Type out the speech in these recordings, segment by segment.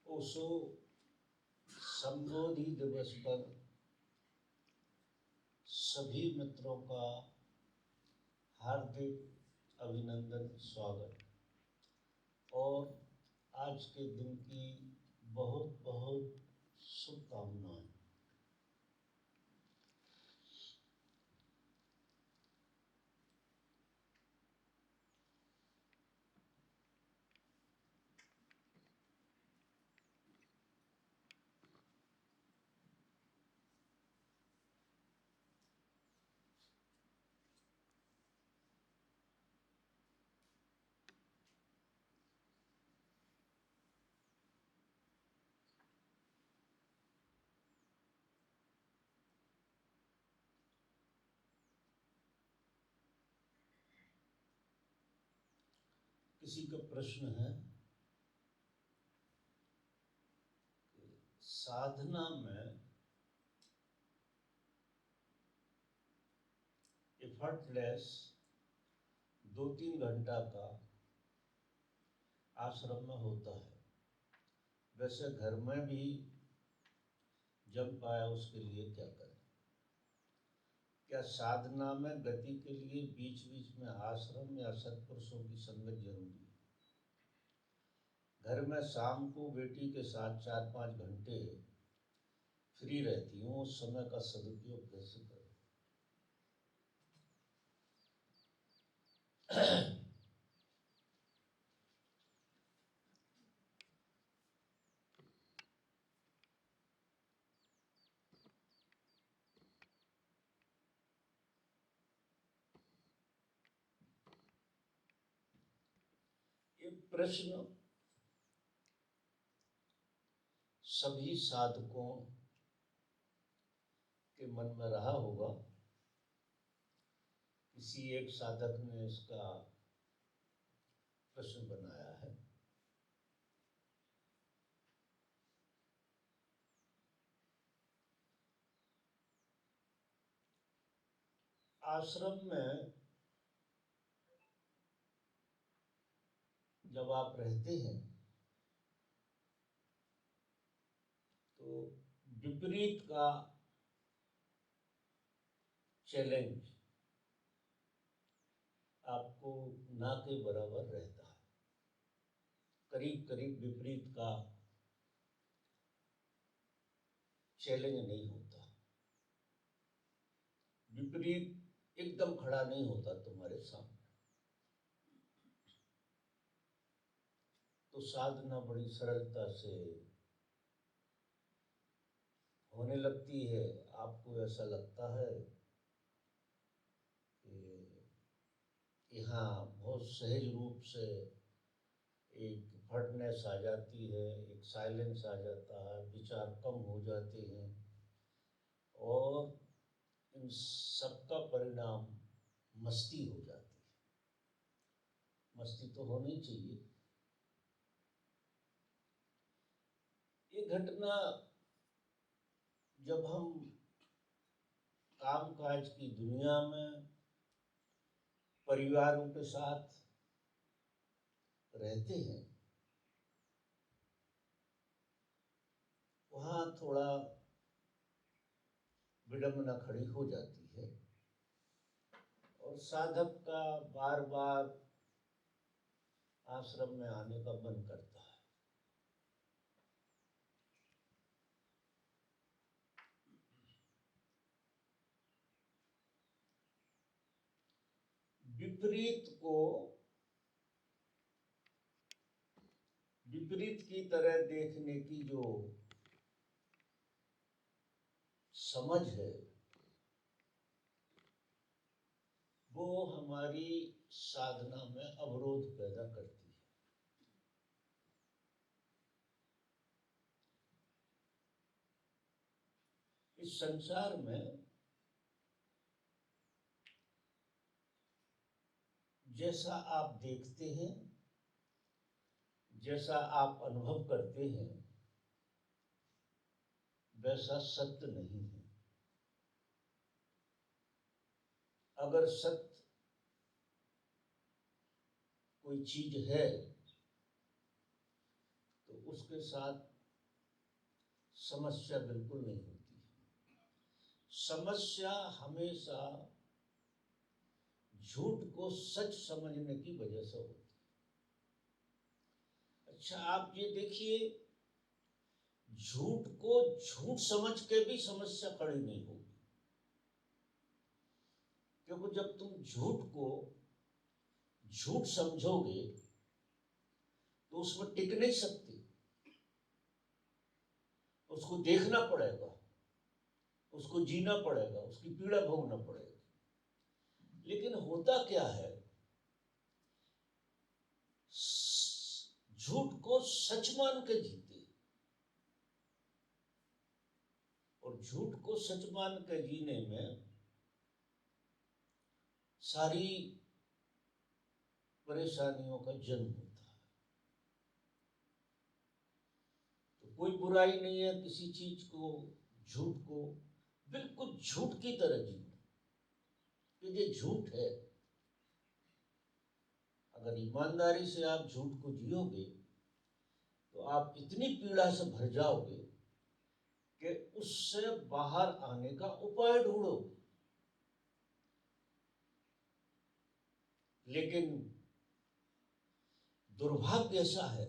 ओशो संबोधि दिवस पर सभी मित्रों का हार्दिक अभिनंदन, स्वागत और आज के दिन की बहुत बहुत शुभकामनाएं। किसी का प्रश्न है, साधना में एफर्टलेस 2-3 घंटा का आश्रम में होता है, वैसे घर में भी जम पाया उसके लिए क्या करें? क्या साधना में गति के लिए बीच बीच में आश्रम या सत्पुरुषों की संगत जरूरी है? घर में शाम को बेटी के साथ 4-5 घंटे फ्री रहती हूँ, उस समय का सदुपयोग कैसे करें? ये प्रश्न सभी साधकों के मन में रहा होगा। किसी एक साधक ने इसका प्रश्न बनाया है। आश्रम में जब आप रहते हैं तो विपरीत का चैलेंज आपको ना के बराबर रहता है। करीब करीब विपरीत का चैलेंज नहीं होता, विपरीत एकदम खड़ा नहीं होता तुम्हारे सामने, तो साधना बड़ी सरलता से होने लगती है। आपको ऐसा लगता है कि यहाँ बहुत सहज रूप से एक फटनेस आ जाती है, एक साइलेंस आ जाता है, विचार कम हो जाते हैं और इन सबका परिणाम मस्ती हो जाती है। मस्ती तो होनी चाहिए। ये घटना जब हम कामकाज की दुनिया में परिवारों के साथ रहते हैं, वहाँ थोड़ा विडंबना खड़ी हो जाती है और साधक का बार बार आश्रम में आने का मन करता है। विपरीत को विपरीत की तरह देखने की जो समझ है वो हमारी साधना में अवरोध पैदा करती है। इस संसार में जैसा आप देखते हैं, जैसा आप अनुभव करते हैं, वैसा सत्य नहीं है। अगर सत्य कोई चीज है तो उसके साथ समस्या बिल्कुल नहीं होती। समस्या हमेशा झूठ को सच समझने की वजह से होती है। अच्छा, आप ये देखिए, झूठ को झूठ समझ के भी समस्या खड़ी नहीं होगी, क्योंकि जब तुम झूठ को झूठ समझोगे तो उसमें टिक नहीं सकते, उसको देखना पड़ेगा, उसको जीना पड़ेगा, उसकी पीड़ा भोगना पड़ेगा। लेकिन होता क्या है, झूठ को सच मान के जीते, और झूठ को सच मान के जीने में सारी परेशानियों का जन्म होता है। तो कोई बुराई नहीं है किसी चीज को, झूठ को बिल्कुल झूठ की तरह जीना, कि ये झूठ है। अगर ईमानदारी से आप झूठ को जियोगे तो आप इतनी पीड़ा से भर जाओगे कि उससे बाहर आने का उपाय ढूंढोगे। लेकिन दुर्भाग्य ऐसा है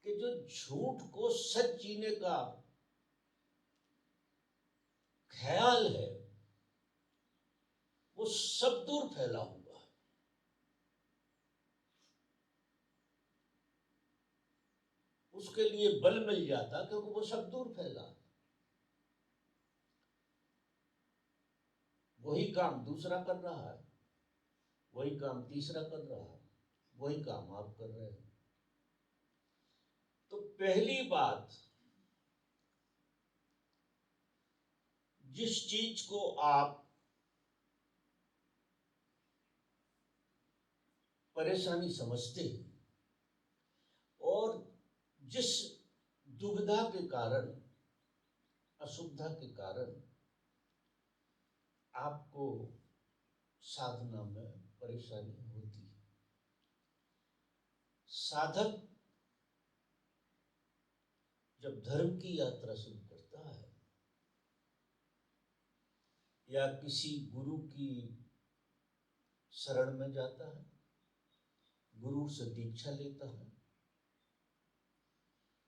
कि जो झूठ को सच जीने का ख्याल है वो सब दूर फैला हुआ है। उसके लिए बल मिल जाता क्योंकि वो सब दूर फैला है। वही काम दूसरा कर रहा है, वही काम तीसरा कर रहा है, वही काम आप कर रहे हैं। तो पहली बात, जिस चीज को आप परेशानी समझते हैं और जिस दुविधा के कारण, असुविधा के कारण आपको साधना में परेशानी होती है, साधक जब धर्म की यात्रा शुरू करता है या किसी गुरु की शरण में जाता है, गुरु से दीक्षा लेता है,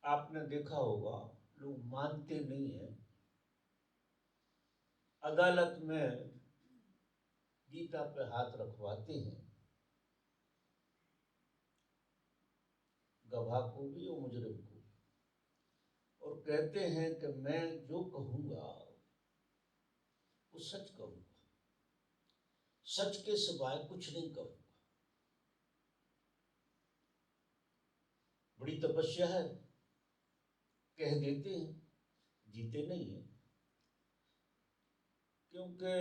आपने देखा होगा लोग मानते नहीं हैं, अदालत में गीता पे हाथ रखवाते हैं, गवाह को भी और मुजरिम को भी, और कहते हैं कि मैं जो कहूंगा वो सच कहूंगा, सच के सिवाय कुछ नहीं कहूंगा। बड़ी तपस्या है, कह देते हैं, जीते नहीं है, क्योंकि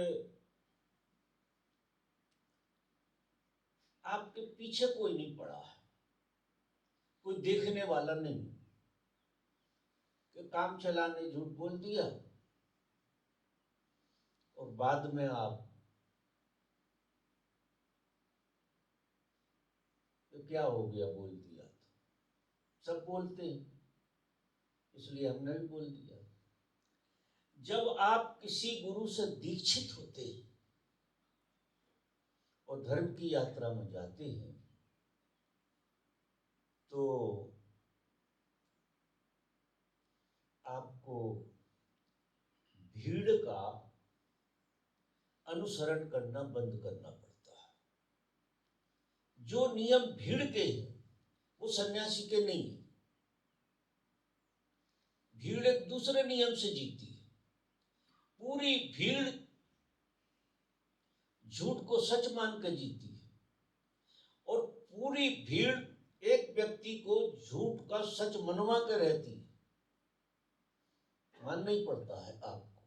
आपके पीछे कोई नहीं पड़ा है, कोई देखने वाला नहीं कि काम चलाने झूठ बोल दिया और बाद में आप तो क्या हो गया बोल दिया। तो सब बोलते हैं, इसलिए हमने भी बोल दिया। जब आप किसी गुरु से दीक्षित होते हैं और धर्म की यात्रा में जाते हैं तो आपको भीड़ का अनुसरण करना बंद करना पड़ता है। जो नियम भीड़ के हैं वो सन्यासी के नहीं है। भीड़ एक दूसरे नियम से जीती है, पूरी भीड़ झूठ को सच मान के जीती है और पूरी भीड़ एक व्यक्ति को झूठ का सच मनवा के रहती है। मानना ही पड़ता है आपको।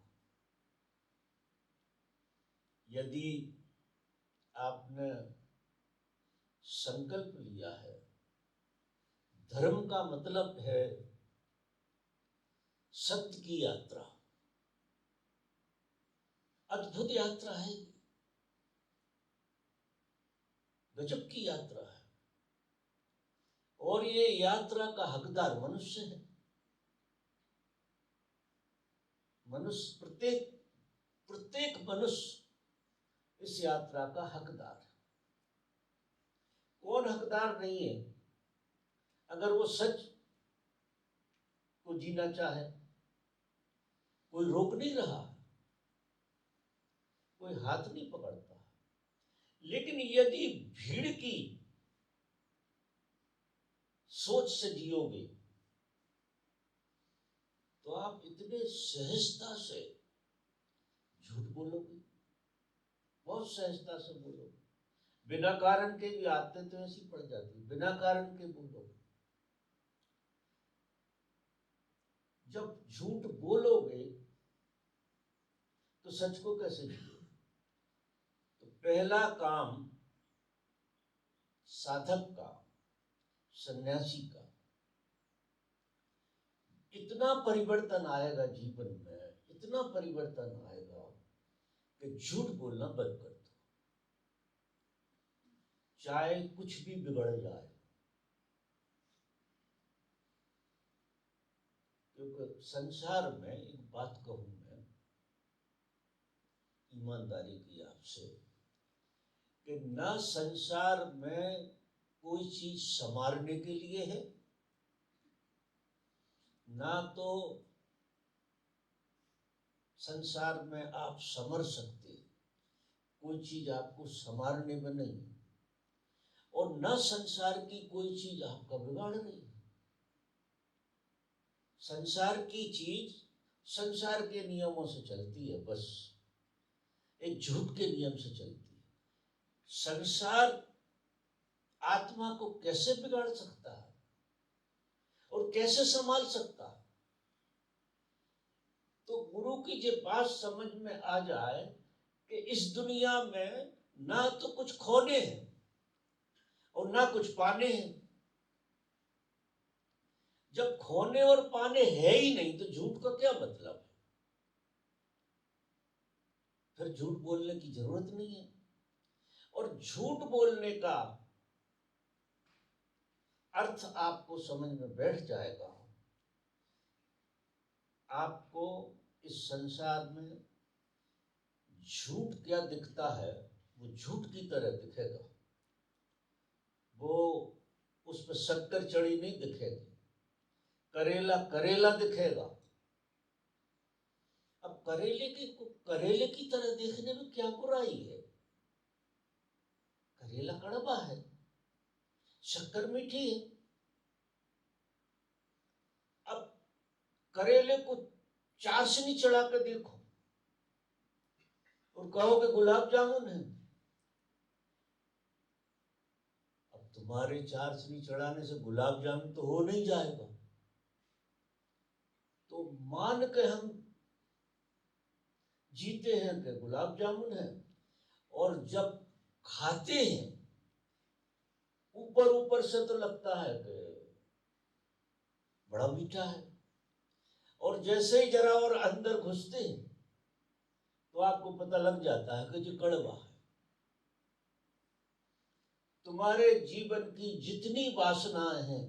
यदि आपने संकल्प लिया है, धर्म का मतलब है सत्य की यात्रा, अद्भुत यात्रा है, गजब की यात्रा है और ये यात्रा का हकदार मनुष्य है। मनुष्य, प्रत्येक मनुष्य इस यात्रा का हकदार है। कौन हकदार नहीं है? अगर वो सच को जीना चाहे, कोई रोक नहीं रहा, कोई हाथ नहीं पकड़ता। लेकिन यदि भीड़ की सोच से जियोगे तो आप इतने सहजता से झूठ बोलोगे, बहुत सहजता से बोलोगे। बिना कारण के भी आते तो ऐसी पड़ जाती, बिना कारण के बोलोगे। जब झूठ बोलोगे तो सच को कैसे जियोगे? तो पहला काम साधक का, सन्यासी का, इतना परिवर्तन आएगा जीवन में, इतना परिवर्तन आएगा कि झूठ बोलना बंद कर दो, चाहे कुछ भी बिगड़ जाए। क्योंकि संसार में एक बात कहूं मैं ईमानदारी की आपसे, कि न संसार में कोई चीज संवारने के लिए है, ना तो संसार में आप संवर सकते, कोई चीज आपको संवारने में नहीं, और न संसार की कोई चीज आपका बिगाड़ रही है। संसार की चीज संसार के नियमों से चलती है, बस एक झूठ के नियम से चलती है। संसार आत्मा को कैसे बिगाड़ सकता है और कैसे संभाल सकता है? तो गुरु की जो बात समझ में आ जाए कि इस दुनिया में ना तो कुछ खोने हैं और ना कुछ पाने हैं। जब खोने और पाने है ही नहीं तो झूठ का क्या मतलब है? फिर झूठ बोलने की जरूरत नहीं है। और झूठ बोलने का अर्थ आपको समझ में बैठ जाएगा। आपको इस संसार में झूठ क्या दिखता है, वो झूठ की तरह दिखेगा। वो उस पर शक्कर चढ़ी नहीं दिखेगी, करेला करेला दिखेगा। अब करेले की तरह देखने में क्या बुराई है? करेला कड़वा है, शक्कर मीठी है। अब करेले को चाशनी चढ़ा कर देखो और कहो कि गुलाब जामुन है। अब तुम्हारे चाशनी चढ़ाने से गुलाब जामुन तो हो नहीं जाएगा। तो मान के हम जीते हैं कि गुलाब जामुन है, और जब खाते हैं ऊपर ऊपर से तो लगता है कि बड़ा मीठा है, और जैसे ही जरा और अंदर घुसते हैं तो आपको पता लग जाता है कि जो कड़वा है। तुम्हारे जीवन की जितनी वासनाएं हैं,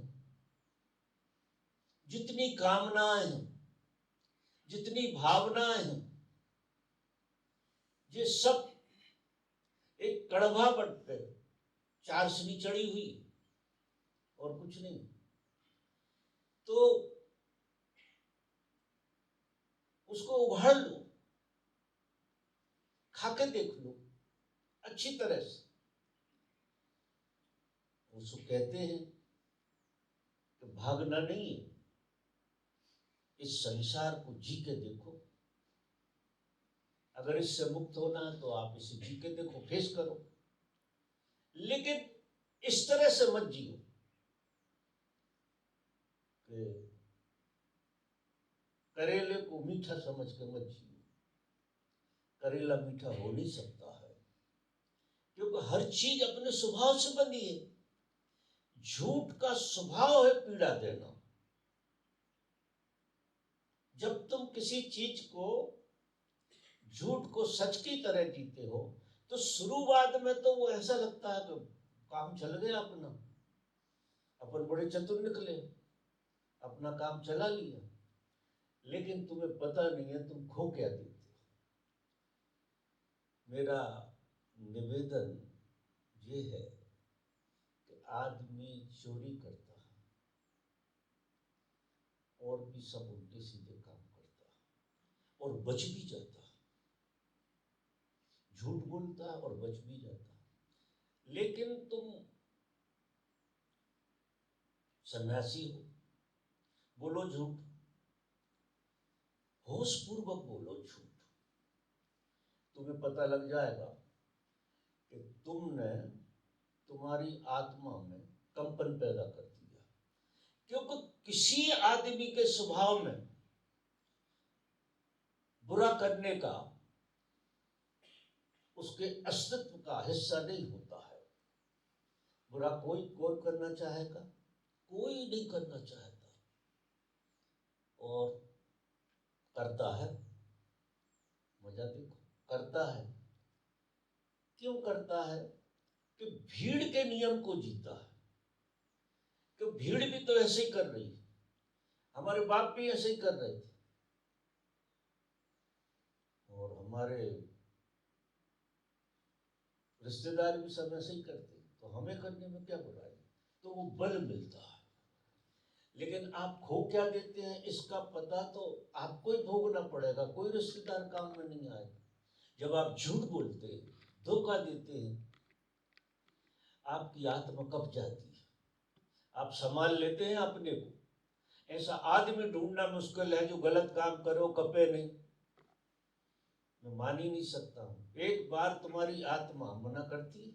जितनी कामनाएं हैं, जितनी भावनाएं हैं, ये सब एक कड़वापन पे चाशनी चढ़ी हुई और कुछ नहीं। तो उसको उघाड़ लो, खाके देख लो अच्छी तरह से। उसको कहते हैं कि भागना नहीं, इस संसार को जी के देखो। अगर इससे मुक्त होना है तो आप इसे जी के देखो, फेस करो, लेकिन इस तरह से मत जियो कि करेले को मीठा समझ के मत जियो। करेला मीठा हो नहीं सकता है, क्योंकि हर चीज अपने स्वभाव से बनी है। झूठ का स्वभाव है पीड़ा देना। जब तुम किसी चीज को, झूठ को सच की तरह जीते हो, तो शुरुआत में तो वो ऐसा लगता है कि काम चल गया अपना, अपन बड़े चतुर निकले, अपना काम चला लिया, लेकिन तुम्हें पता नहीं है तुम खो क्या देते हो। मेरा निवेदन ये है कि आदमी चोरी करता है और भी सब उल्टे सीधे काम करता है और बच भी जाता है, झूठ बोलता है और बच भी जाता है। लेकिन तुम सन्यासी हो, बोलो झूठ, होश पूर्वक बोलो झूठ, तुम्हें पता लग जाएगा कि तुमने तुम्हारी आत्मा में कंपन पैदा कर दिया। क्योंकि किसी आदमी के स्वभाव में बुरा करने का, उसके अस्तित्व का हिस्सा नहीं होता है। बुरा कोई कौन करना चाहेगा? कोई नहीं करना चाहता, और करता है। मजा देखो, करता है। क्यों करता है? कि भीड़ के नियम को जीता है। कि भीड़ भी तो ऐसे ही कर रही है, हमारे बाप भी ऐसे ही कर रहे थे, और हमारे रिश्तेदार भी सब ऐसे ही करते, तो हमें करने में क्या बुराई? तो वो बल मिलता है। लेकिन आप खो क्या देते हैं इसका पता तो आपको ही भोगना पड़ेगा, कोई रिश्तेदार काम में नहीं आएगा। जब आप झूठ बोलते हैं, धोखा देते हैं, आपकी आत्मा कब जाती है। आप संभाल लेते हैं अपने को। ऐसा आदमी ढूंढना मुश्किल है जो गलत काम करो कपे नहीं। मैं मान ही नहीं सकता हूं। एक बार तुम्हारी आत्मा मना करती है,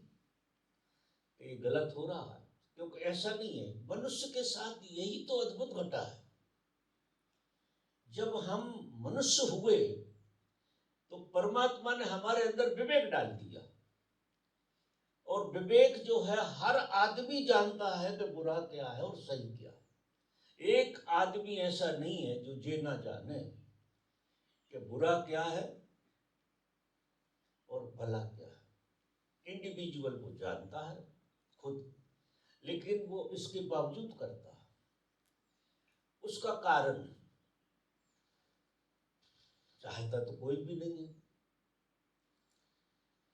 ये गलत हो रहा है, क्योंकि ऐसा नहीं है। मनुष्य के साथ यही तो अद्भुत घटा है। जब हम मनुष्य हुए तो परमात्मा ने हमारे अंदर विवेक डाल दिया, और विवेक जो है हर आदमी जानता है कि बुरा क्या है और सही क्या है। एक आदमी ऐसा नहीं है जो ये ना जाने कि बुरा क्या है और भला क्या है। इंडिविजुअल वो जानता है खुद, लेकिन वो इसके बावजूद करता है। उसका कारण चाहता तो कोई भी नहीं है।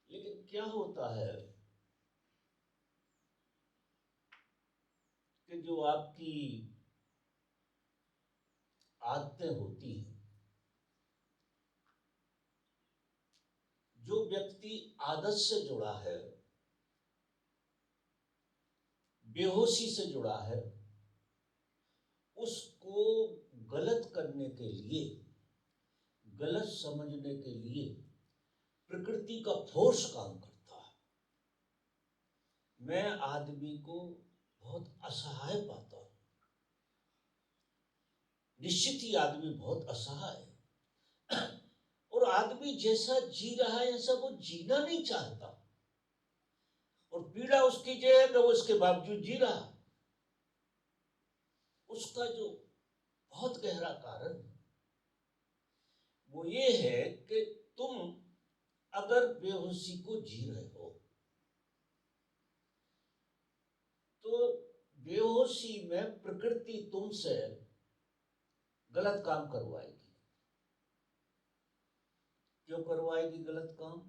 लेकिन क्या होता है कि जो आपकी आदतें होती हैं, जो व्यक्ति आदत से जुड़ा है, बेहोशी से जुड़ा है, उसको गलत करने के लिए, गलत समझने के लिए प्रकृति का फोर्स काम करता है। मैं आदमी को बहुत असहाय पाता हूं। निश्चित ही आदमी बहुत असहाय है, और आदमी जैसा जी रहा है ऐसा वो जीना नहीं चाहता, और पीड़ा उसकी ये है कि वो इसके बावजूद जी रहा है। उसका जो बहुत गहरा कारण वो ये है कि तुम अगर बेहोशी को जी रहे हो तो बेहोशी में प्रकृति तुमसे गलत काम करवाएगी। क्यों करवाएगी गलत काम?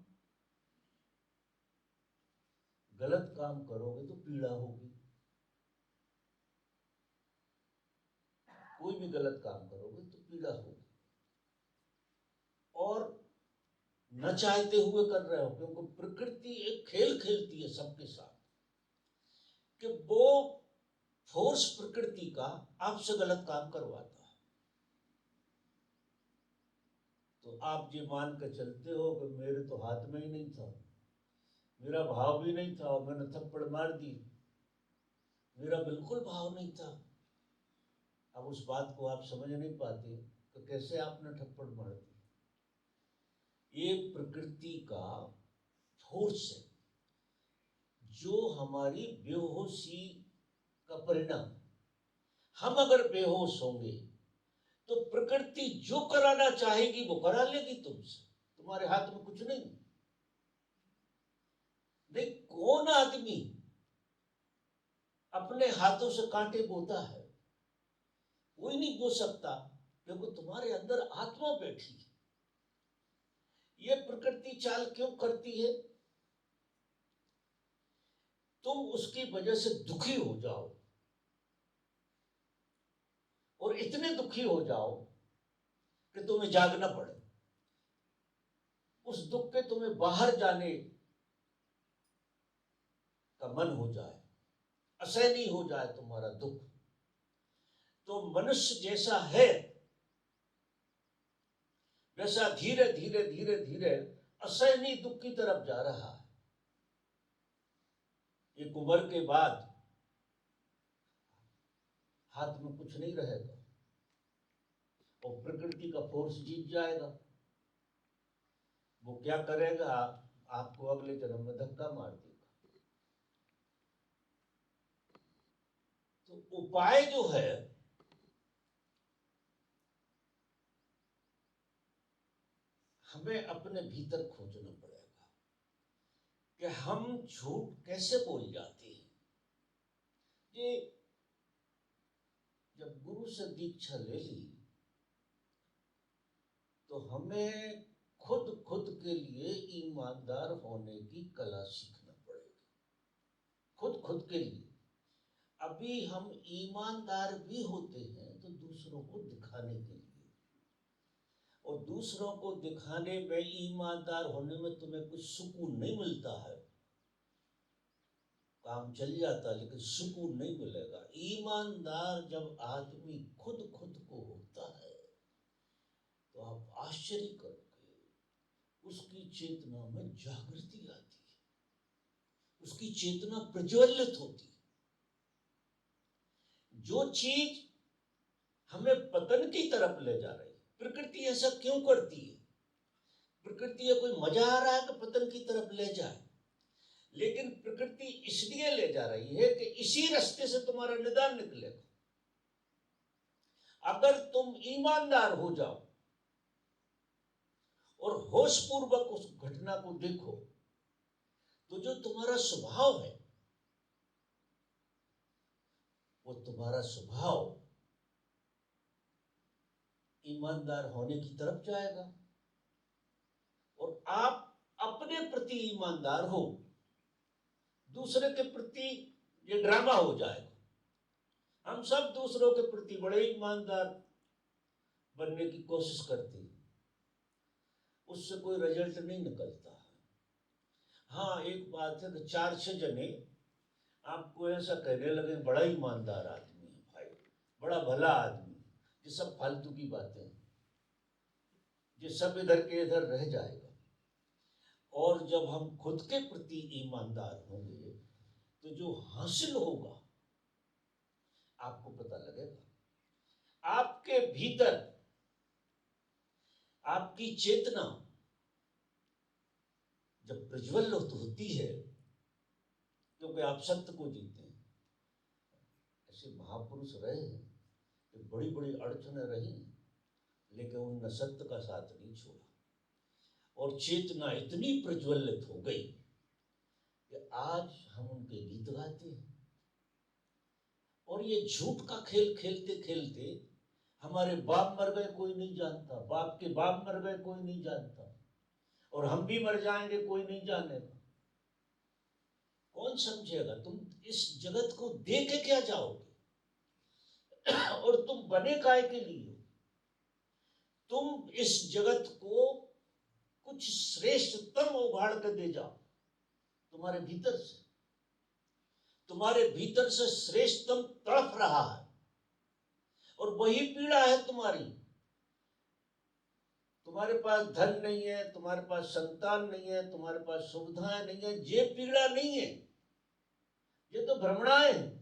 गलत काम करोगे तो पीड़ा होगी। कोई भी गलत काम करोगे तो पीड़ा होगी, और न चाहते हुए कर रहे हो, क्योंकि प्रकृति एक खेल खेलती है सबके साथ कि वो फोर्स प्रकृति का आपसे गलत काम करवाता है। तो आप ये मान कर चलते हो कि मेरे तो हाथ में ही नहीं था, मेरा भाव भी नहीं था और मैंने थप्पड़ मार दी, मेरा बिल्कुल भाव नहीं था। अब उस बात को आप समझ नहीं पाते तो कैसे आपने थप्पड़ मार दी। ये प्रकृति का फोर्स है जो हमारी बेहोशी का परिणाम। हम अगर बेहोश होंगे तो प्रकृति जो कराना चाहेगी वो करा लेगी तुमसे, तुम्हारे हाथ में कुछ नहीं। देख, कौन आदमी अपने हाथों से कांटे बोता है? कोई नहीं बो सकता, क्योंकि तुम्हारे अंदर आत्मा बैठी है। ये प्रकृति चाल क्यों करती है? तुम उसकी वजह से दुखी हो जाओ और इतने दुखी हो जाओ कि तुम्हें जागना पड़े। उस दुख के तुम्हें बाहर जाने का मन हो जाए, असहनीय हो जाए तुम्हारा दुख। तो मनुष्य जैसा है वैसा धीरे धीरे धीरे धीरे असहनीय दुख की तरफ जा रहा है। एक उम्र के बाद हाथ में कुछ नहीं रहेगा और प्रकृति का फोर्स जीत जाएगा। वो क्या करेगा? आपको अगले जन्म में धक्का मार देगा। तो उपाय जो है हमें अपने भीतर खोजना पड़ेगा कि हम झूठ कैसे बोल जाते हैं। ये जब गुरु से दीक्षा ले ली तो हमें खुद के लिए ईमानदार होने की कला सीखना पड़ेगी। खुद के लिए। अभी हम ईमानदार भी होते हैं तो दूसरों को दिखाने के लिए, और दूसरों को दिखाने में, ईमानदार होने में तुम्हें कुछ सुकून नहीं मिलता है। काम चल जाता है लेकिन सुकून नहीं मिलेगा। ईमानदार जब आदमी खुद को होता है तो आप आश्चर्य करोगे, उसकी चेतना में जागृति आती है, उसकी चेतना प्रज्वलित होती है। जो चीज हमें पतन की तरफ ले जा रही है, प्रकृति ऐसा क्यों करती है? प्रकृति या कोई मजा आ रहा है कि पतन की तरफ ले जाए, लेकिन प्रकृति इसलिए ले जा रही है कि इसी रास्ते से तुम्हारा निदान निकलेगा। अगर तुम ईमानदार हो जाओ और होश पूर्वक उस घटना को देखो तो जो तुम्हारा स्वभाव है वो तुम्हारा स्वभाव ईमानदार होने की तरफ जाएगा और आप अपने प्रति ईमानदार हो, दूसरे के प्रति ये ड्रामा हो जाएगा। हम सब दूसरों के प्रति बड़े ईमानदार बनने की कोशिश करते हैं, उससे कोई रिजल्ट नहीं निकलता है। हाँ, एक बात है कि 4-6 जने आपको ऐसा कहने लगे बड़ा ईमानदार आदमी है भाई, बड़ा भला आदमी, ये सब फालतू की बातें हैं, ये सब इधर के इधर रह जाएगा। और जब हम खुद के प्रति ईमानदार होंगे तो जो हासिल होगा आपको पता लगेगा। आपके भीतर आपकी चेतना जब प्रज्वलित होती है, क्योंकि आप सत्य को जीते हैं। ऐसे महापुरुष रहे हैं कि बड़ी बड़ी अड़चनें रही लेकिन उन्होंने सत्य का साथ नहीं छोड़ा और चेतना इतनी प्रज्वलित हो गई कि आज हम उनके गीत गाते हैं। और ये झूठ का खेल खेलते खेलते हमारे बाप मर गए कोई नहीं जानता, बाप के बाप मर गए कोई नहीं जानता, और हम भी मर जाएंगे कोई नहीं जानेगा। कौन समझेगा? तुम इस जगत को दे के क्या जाओगे? और तुम बने काय के लिए? तुम इस जगत को कुछ श्रेष्ठतम उभाड़ कर दे जाओ तुम्हारे भीतर से। तुम्हारे भीतर से श्रेष्ठतम तड़प रहा है और वही पीड़ा है तुम्हारी। तुम्हारे पास धन नहीं है, तुम्हारे पास संतान नहीं है, तुम्हारे पास सुविधाएं नहीं है, ये पीड़ा नहीं है, ये तो भ्रमणाएं हैं।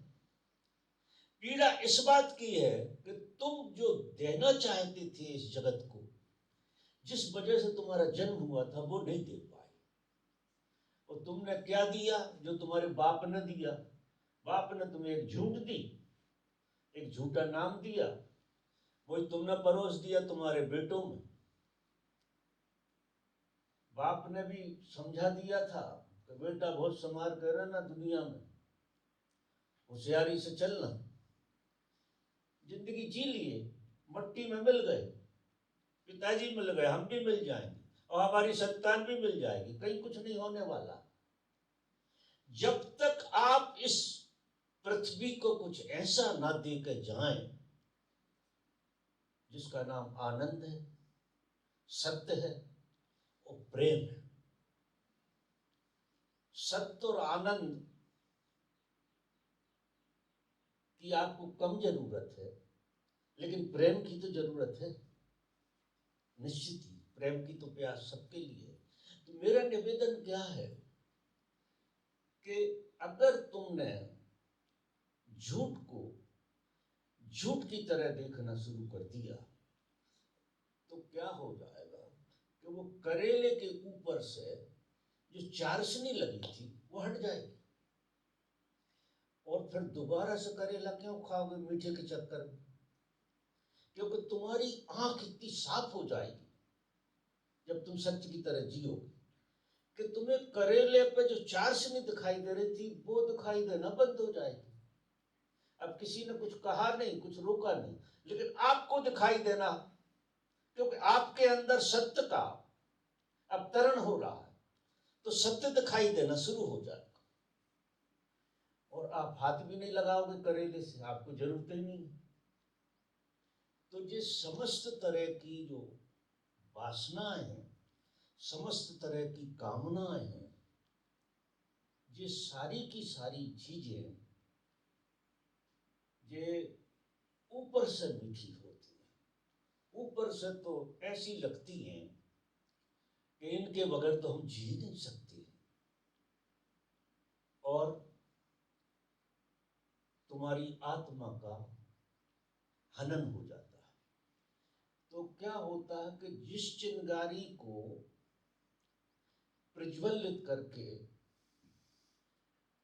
पीड़ा इस बात की है कि तुम जो देना चाहते थे इस जगत को, जिस वजह से तुम्हारा जन्म हुआ था, वो नहीं दे पाए। और तुमने क्या दिया जो तुम्हारे बाप ने दिया? बाप ने तुम्हें एक झूठ दी, एक झूठा नाम दिया, वही तुमने परोस दिया तुम्हारे बेटों में। बाप ने भी समझा दिया था कि बेटा बहुत संभाल कर रहना, दुनिया में होशियारी से चलना। जिंदगी जी लिए, मट्टी में मिल गए, पिताजी मिल गए, हम भी मिल जाएंगे और हमारी संतान भी मिल जाएगी, कहीं कुछ नहीं होने वाला। जब तक आप इस पृथ्वी को कुछ ऐसा ना दे के जाएं जिसका नाम आनंद है, सत्य है और प्रेम है। सत्य और आनंद की आपको कम जरूरत है, लेकिन प्रेम की तो जरूरत है निश्चित ही। प्रेम की तो प्यास सबके लिए है। तो मेरा निवेदन क्या है कि अगर तुमने झूठ को झूठ की तरह देखना शुरू कर दिया तो क्या हो जाएगा कि वो करेले के ऊपर से जो चाशनी लगी थी वो हट जाएगी, और फिर दोबारा से करेला क्यों खाओगे मीठे के चक्कर में? क्योंकि तुम्हारी आंख इतनी साफ हो जाएगी जब तुम सत्य की तरह जियोगे कि तुम्हें करेले पे जो चाशनी दिखाई दे रही थी वो दिखाई देना बंद हो जाएगी। अब किसी ने कुछ कहा नहीं, कुछ रोका नहीं, लेकिन आपको दिखाई देना, क्योंकि आपके अंदर सत्य का अवतरण हो रहा है, तो सत्य दिखाई देना शुरू हो जाएगा और आप हाथ भी नहीं लगाओगे करेले से, आपको जरूरत ही नहीं। तो ये समस्त तरह की जो वासनाएं हैं, समस्त तरह की कामनाएं हैं, ये सारी की सारी चीजें ये ऊपर से मीठी होती हैं, ऊपर से तो ऐसी लगती हैं कि इनके बगैर तो हम जी नहीं सकते, और तुम्हारी आत्मा का हनन हो जाता है। तो क्या होता है कि जिस चिंगारी को प्रज्वलित करके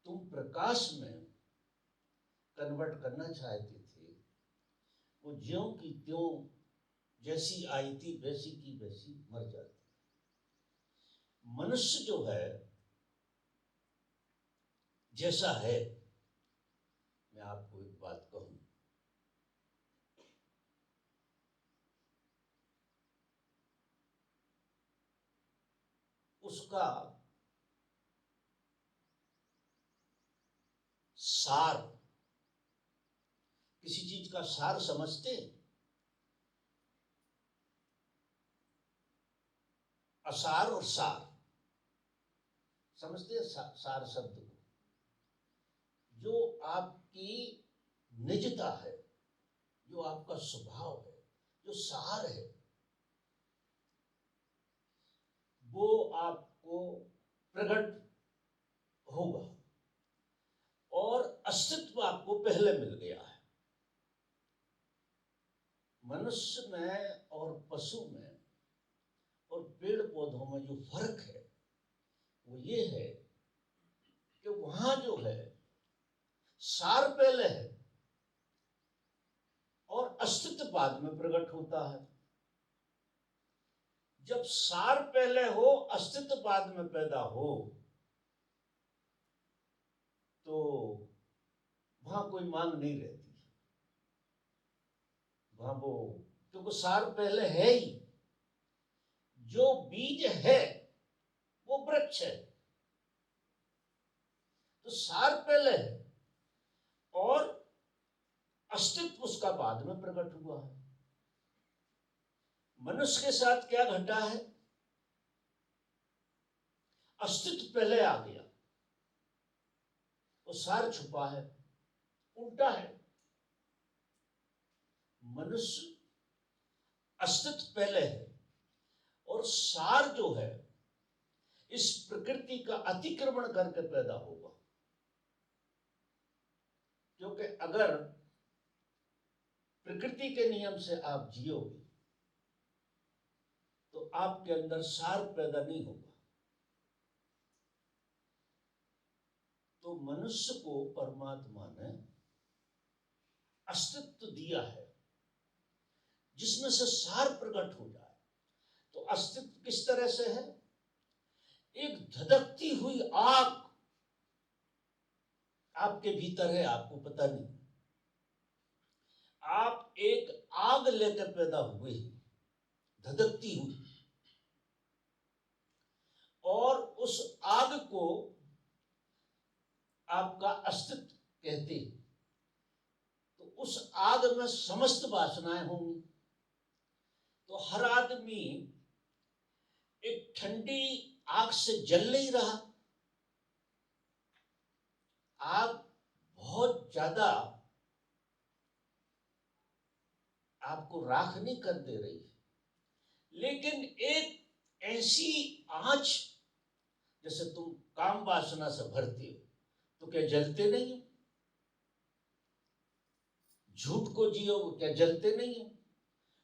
तुम प्रकाश में कन्वर्ट करना चाहते थे, वो ज्यों की त्यों जैसी आई थी वैसी की वैसी मर जाती। मनुष्य जो है जैसा है, मैं आपको एक बात कहूं, उसका सार, किसी चीज का सार समझते? असार और सार समझते? सार शब्द को, जो आपकी निजता है, जो आपका स्वभाव है, जो सार है, वो आपको प्रकट होगा, और अस्तित्व आपको पहले मिल गया है। मनुष्य में और पशु में और पेड़ पौधों में जो फर्क है वो ये है कि वहां जो है सार पहले है और अस्तित्व बाद में प्रकट होता है। जब सार पहले हो, अस्तित्व बाद में पैदा हो, तो वहां कोई मांग नहीं रहती, वहां वो, क्योंकि सार पहले है ही। जो बीज है वो वृक्ष है, तो सार पहले है और अस्तित्व उसका बाद में प्रकट हुआ है। मनुष्य के साथ क्या घटा है? अस्तित्व पहले आ गया, वो सार छुपा है। उल्टा है, मनुष्य अस्तित्व पहले है और सार जो है इस प्रकृति का अतिक्रमण करके पैदा होगा। क्योंकि अगर प्रकृति के नियम से आप जियोगे तो आपके अंदर सार पैदा नहीं होगा। तो मनुष्य को परमात्मा ने अस्तित्व दिया है जिसमें से सार प्रकट हो जाए। तो अस्तित्व किस तरह से है? एक धधकती हुई आग आपके भीतर है, आपको पता नहीं। आप एक आग लेकर पैदा हुए हैं, धधकती हुई, और उस आग को आपका अस्तित्व कहते हैं। तो उस आग में समस्त वासनाएं होंगी। तो हर आदमी एक ठंडी आग से जल नहीं रहा। आग बहुत ज्यादा आपको राख नहीं कर दे रही है, लेकिन एक ऐसी आंच, जैसे तुम काम वासना से भरते हो तो क्या जलते नहीं हो? झूठ को जियो क्या जलते नहीं हो?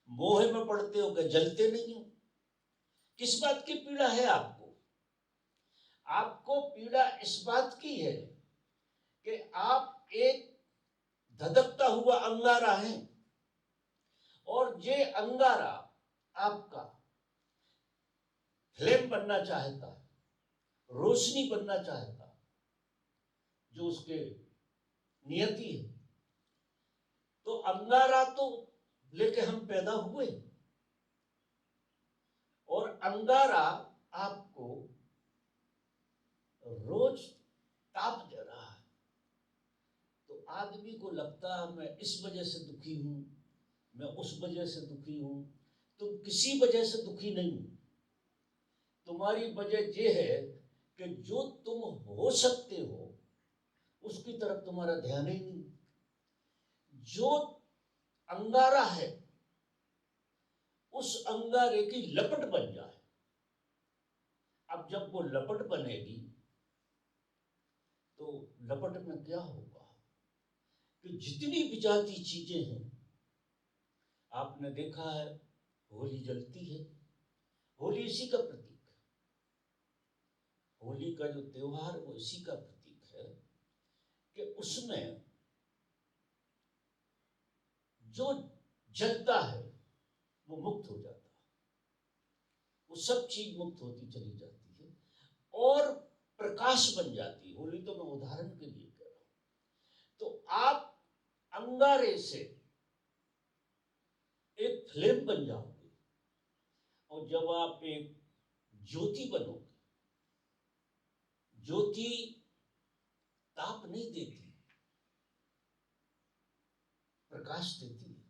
मोह में पड़ते हो क्या जलते नहीं हो? किस बात की पीड़ा है आपको? आपको पीड़ा इस बात की है कि आप एक धधकता हुआ अंगारा है, और ये अंगारा आपका फ्लेम बनना चाहता है, रोशनी बनना चाहता है, जो उसके नियति है। तो अंगारा तो लेके हम पैदा हुए, और अंगारा आपको रोज ताप दे रहा है। तो आदमी को लगता है मैं इस वजह से दुखी हूं, मैं उस वजह से दुखी हूं। तुम किसी वजह से दुखी नहीं हो। तुम्हारी वजह यह है कि जो तुम हो सकते हो उसकी तरफ तुम्हारा ध्यान ही नहीं। जो अंगारा है उस अंगारे की लपट बन जाए। अब जब वो लपट बनेगी तो लपट में क्या होगा कि जितनी विजाती चीजें हैं, आपने देखा है होली जलती है, होली इसी का प्रतीक है। होली का जो त्योहार वो इसी का प्रतीक है कि उसमें जो जलता है वो मुक्त हो जाता है, वो सब चीज मुक्त होती चली जाती है और प्रकाश बन जाती है। होली तो मैं उदाहरण के लिए कह रहा हूं। तो आप अंगारे से एक फ्लेम बन जाओगे, और जब आप एक ज्योति बनोगे, ज्योति ताप नहीं देती, प्रकाश देती है,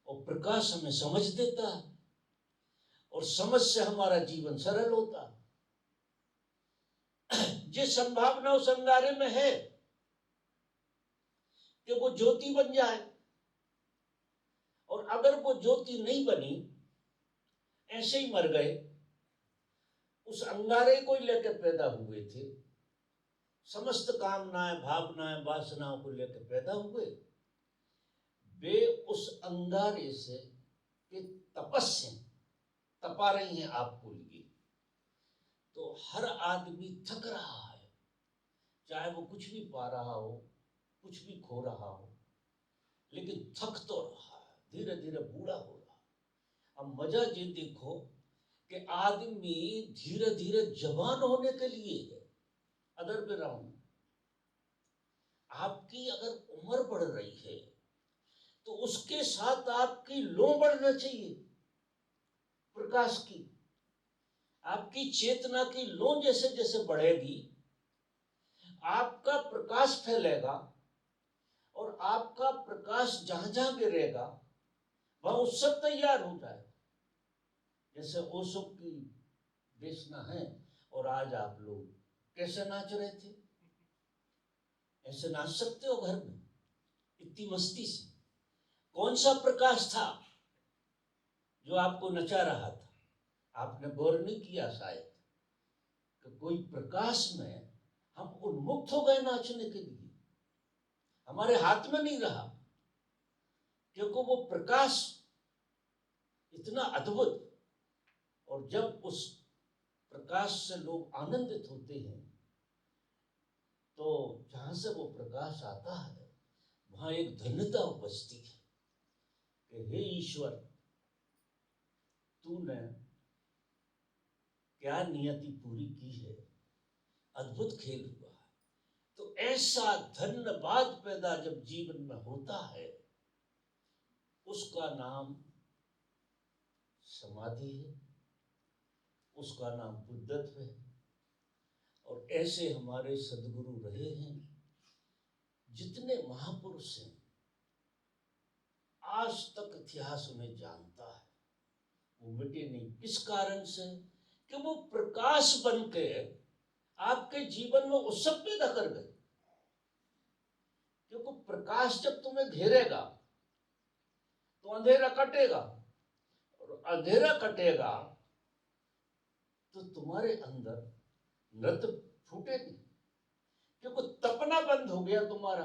और प्रकाश हमें समझ देता है, और समझ से हमारा जीवन सरल होता है। जिस संभावना उस अंगारे में है कि वो ज्योति बन जाए, और अगर वो ज्योति नहीं बनी, ऐसे ही मर गए, उस अंगारे को लेकर पैदा हुए थे, समस्त कामनाएं भावनाएं वासनाओं को लेकर पैदा हुए, वे उस अंगारे से के तपस से तपा रही हैं आपको लिए। तो हर आदमी थक रहा है, चाहे वो कुछ भी पा रहा हो, कुछ भी खो रहा हो, लेकिन थक तो रहा है, धीरे धीरे बूढ़ा हो रहा है। अब मजा ये देखो कि आदमी धीरे धीरे जवान होने के लिए है। अदर वे राउंड, आपकी अगर उम्र बढ़ रही है तो उसके साथ आपकी लो बढ़ना चाहिए प्रकाश की। आपकी चेतना की लो जैसे जैसे बढ़ेगी, आपका प्रकाश फैलेगा, और आपका प्रकाश जहां जहां गिरेगा वह उत्सव तैयार हो जाएगा। जैसे ओशो की देशना है, और आज आप लोग कैसे नाच रहे थे? ऐसे नाच सकते हो घर में इतनी मस्ती से? कौन सा प्रकाश था जो आपको नचा रहा था? आपने गौर नहीं किया शायद कि कोई प्रकाश में हम उन्मुक्त हो गए नाचने के लिए, हमारे हाथ में नहीं रहा, क्योंकि वो प्रकाश इतना अद्भुत, और जब उस प्रकाश से लोग आनंदित होते हैं तो जहां से वो प्रकाश आता है वहां एक धन्यता उपजती है कि हे ईश्वर, तूने क्या नियति पूरी की है, अद्भुत खेल हुआ है। तो ऐसा धन्यवाद पैदा जब जीवन में होता है, उसका नाम समाधि है, उसका नाम बुद्धत्व है। और ऐसे हमारे सदगुरु रहे हैं, जितने महापुरुष हैं, आज तक इतिहास उन्हें जानता है, वो मिटे नहीं। किस कारण से? कि वो प्रकाश बन के आपके जीवन में उत्सव पैदा कर गए। क्योंकि प्रकाश जब तुम्हें घेरेगा तो अंधेरा कटेगा, और अंधेरा कटेगा तो तुम्हारे अंदर नृत्य फूटेगी, क्योंकि तपना बंद हो गया तुम्हारा।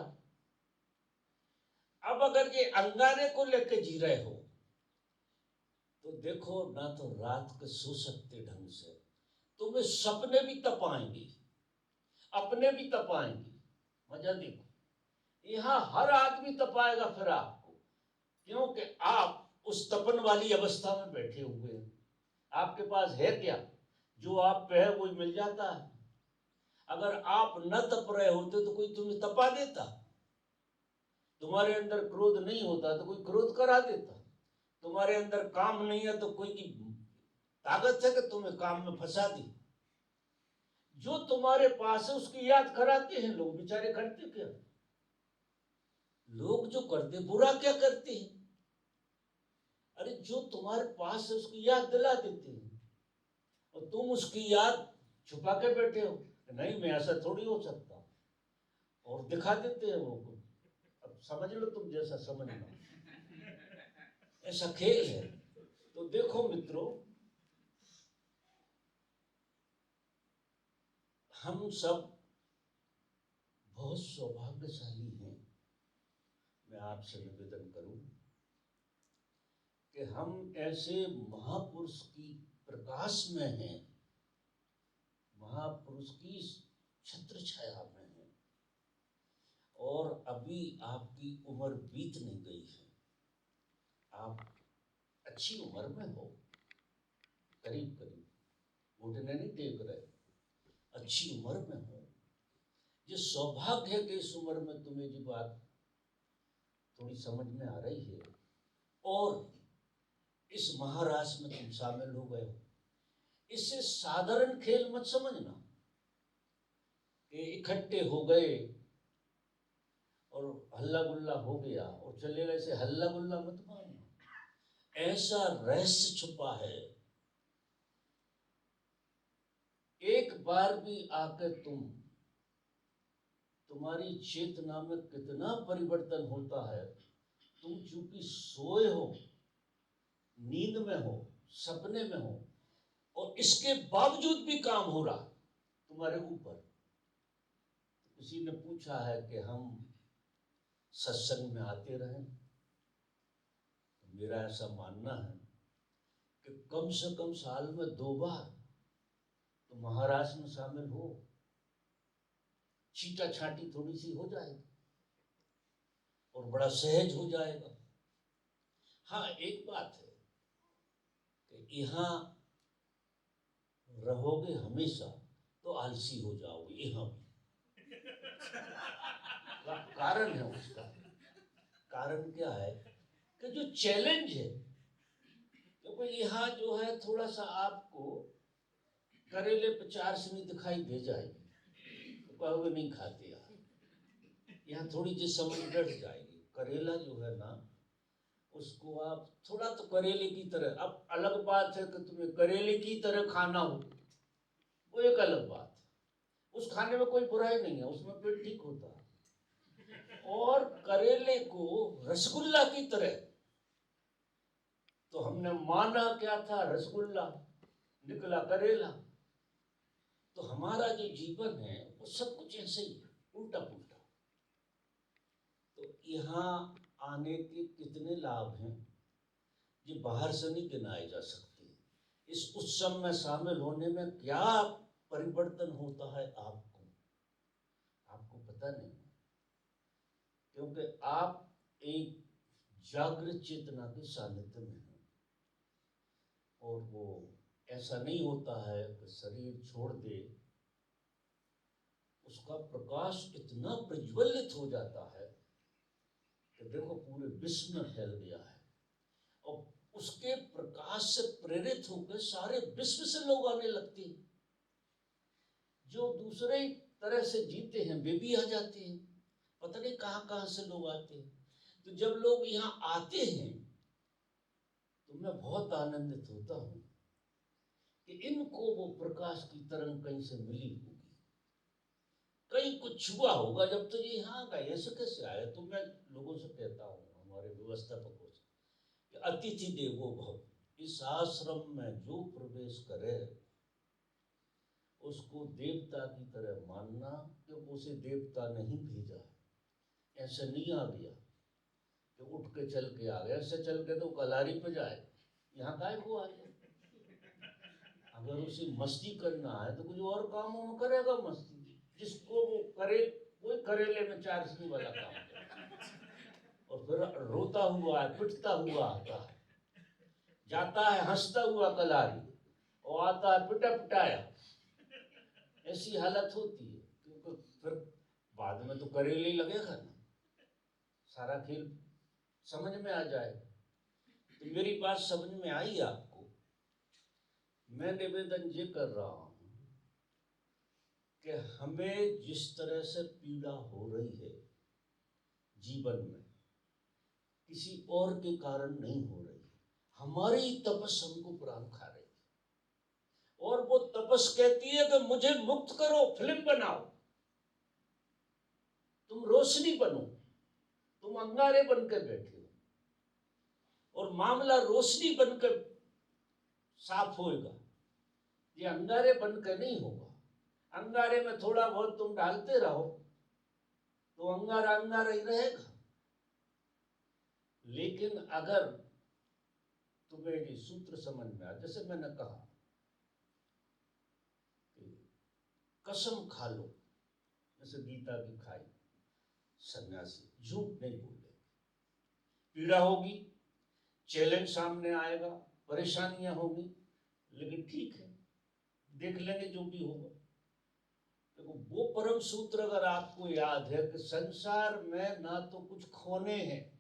अब अगर ये अंगारे को लेके जी रहे हो तो देखो, ना तो रात को सो सकते ढंग से, तुम्हें सपने भी तपाएंगे, अपने भी तपाएंगे। मजा देखो, यहाँ हर आदमी तपाएगा फिर आपको, क्योंकि आप उस तपन वाली अवस्था में बैठे हुए हैं। आपके पास है क्या? जो आप पे है वही मिल जाता है। अगर आप न तप रहे होते तो कोई तुम्हें तपा देता। तुम्हारे अंदर क्रोध नहीं होता तो कोई क्रोध करा देता। तुम्हारे अंदर काम नहीं है तो कोई की ताकत है कि तुम्हें काम में फंसा दी। जो तुम्हारे पास है उसकी याद कराते हैं लोग, बेचारे करते क्या? लोग जो करते बुरा क्या करते हैं? अरे जो तुम्हारे पास है उसकी याद दिला देते हैं, और तुम उसकी याद छुपा के बैठे हो, नहीं मैं ऐसा थोड़ी हो सकता, और दिखा देते हैं वो। अब समझ लो, तुम जैसा समझना, ऐसा खेल है। तो देखो मित्रों, हम सब बहुत सौभाग्यशाली हैं। मैं आपसे निवेदन करूं कि हम ऐसे महापुरुष की प्रकाश में हैं, महापुरुष की छत्र छाया में हैं, और अभी आपकी उम्र बीत नहीं गई है। आप अच्छी उम्र में हो, करीब करीब घुटने नहीं टेक रहे, अच्छी उम्र में हो। ये सौभाग्य है कि इस उम्र में तुम्हें जो बात थोड़ी समझ में आ रही है, और इस महारास में तुम शामिल हो गए हो। इससे साधारण खेल मत समझना कि इकट्ठे हो गए और हल्ला गुल्ला हो गया और चले गए, से हल्ला गुल्ला मत मानना। ऐसा रहस्य छुपा है, एक बार भी आकर तुम्हारी चेतना में कितना परिवर्तन होता है। तुम चूंकि सोए हो, नींद में हो, सपने में हो, और इसके बावजूद भी काम हो रहा तुम्हारे ऊपर। किसी ने पूछा है कि हम सत्संग में आते रहें, तो मेरा ऐसा मानना है कि कम से कम साल में 2 बार तो महाराज में शामिल हो। छीटा छाटी थोड़ी सी हो जाएगी और बड़ा सहज हो जाएगा। हाँ, एक बात है कि यहाँ रहोगे हमेशा तो आलसी हो जाओगे। यहाँ भी कारण है उसका। कारण क्या है कि जो चैलेंज है, क्योंकि यहाँ जो है थोड़ा सा आपको करेले पे चाशनी दिखाई दे जाएगी तो कहोगे नहीं खाते यार। यहाँ थोड़ी सी समझ बैठ जाएगी। करेला जो है ना, उसको आप थोड़ा तो करेले की तरह, अब अलग बात है कि तुम्हें करेले की तरह खाना हो, वो एक अलग बात है। उस खाने में कोई बुराई नहीं है, उसमें पेट ठीक होता है। और करेले को रसगुल्ला की तरह, तो हमने माना क्या था? रसगुल्ला। निकला करेला। तो हमारा जो जीवन है वो सब कुछ ऐसे ही है, उल्टा पुल्टा। तो यहाँ आने के कितने लाभ हैं ये बाहर से नहीं गिनाए जा सकते। इस उत्सव में शामिल होने में क्या परिवर्तन होता है आपको पता नहीं, क्योंकि आप एक जागृत चेतना के सानिध्य में हैं। और वो ऐसा नहीं होता है कि शरीर छोड़ दे, उसका प्रकाश इतना प्रज्वलित हो जाता है कि देखो पूरे विश्व में फैल गया है। और उसके प्रकाश से प्रेरित होकर सारे विश्व से लोग आने लगते हैं। जो दूसरे तरह से जीते हैं वे भी आ जाते हैं, पता नहीं कहाँ कहाँ से लोग आते हैं। तो जब लोग यहाँ आते हैं तो मैं बहुत आनंदित होता हूँ कि इनको वो प्रकाश की तरंग कहीं से मिली होगी, कहीं कुछ छुआ होगा जब तो ये यहाँ गए। ऐसे कैसे आए? तो मैं लोगों से कहता हूँ, हमारे व्यवस्थापकों से, कि अतिथि देवो भव। इस आश्रम में जो प्रवेश करे उसको देवता की तरह मानना, क्योंकि उसे देवता नहीं भेजा है। ऐसे नहीं आ गया कि उठ के चल के आ गया। ऐसे चल के तो कलारी पे जाए, यहाँ काय को आ गया। अगर उसे मस्ती करना है तो कुछ और कामों में करेगा मस्ती, जिसको वो करे। कोई करेले में चारसनी वाला काम करे और फिर रोता हुआ है, पिटता हुआ आता है, जाता है हंसता हुआ कलारी और आता है पिटा पिटाया। ऐसी हालत होती है, क्योंकि फिर बाद में तो करेले ही लगेगा ना, सारा खेल समझ में आ जाएगा। तो मेरी बात समझ में आई आपको? मैं निवेदन ये कर रहा हूं कि हमें जिस तरह से पीड़ा हो रही है जीवन में, किसी और के कारण नहीं हो रही। हमारी तपस हमको प्राण खा रही है। और वो तपस कहती है कि मुझे मुक्त करो, फिल्म बनाओ, तुम रोशनी बनो। तुम अंगारे बनकर बैठे हो और मामला रोशनी बनकर साफ होएगा, ये अंगारे बनकर नहीं होगा। अंगारे में थोड़ा बहुत तुम डालते रहो तो अंगारा अंगारा ही रहेगा। लेकिन अगर तुम्हें ये सूत्र समझ में आ, जैसे मैंने कहा कि कसम खा लो, जैसे गीता की खाई, सन्यासी झूठ नहीं बोले। पीड़ा होगी, चैलेंज सामने आएगा, परेशानियां होगी, लेकिन ठीक है, देख लेंगे जो भी होगा। देखो वो परम सूत्र अगर आपको याद है कि संसार में ना तो कुछ खोने हैं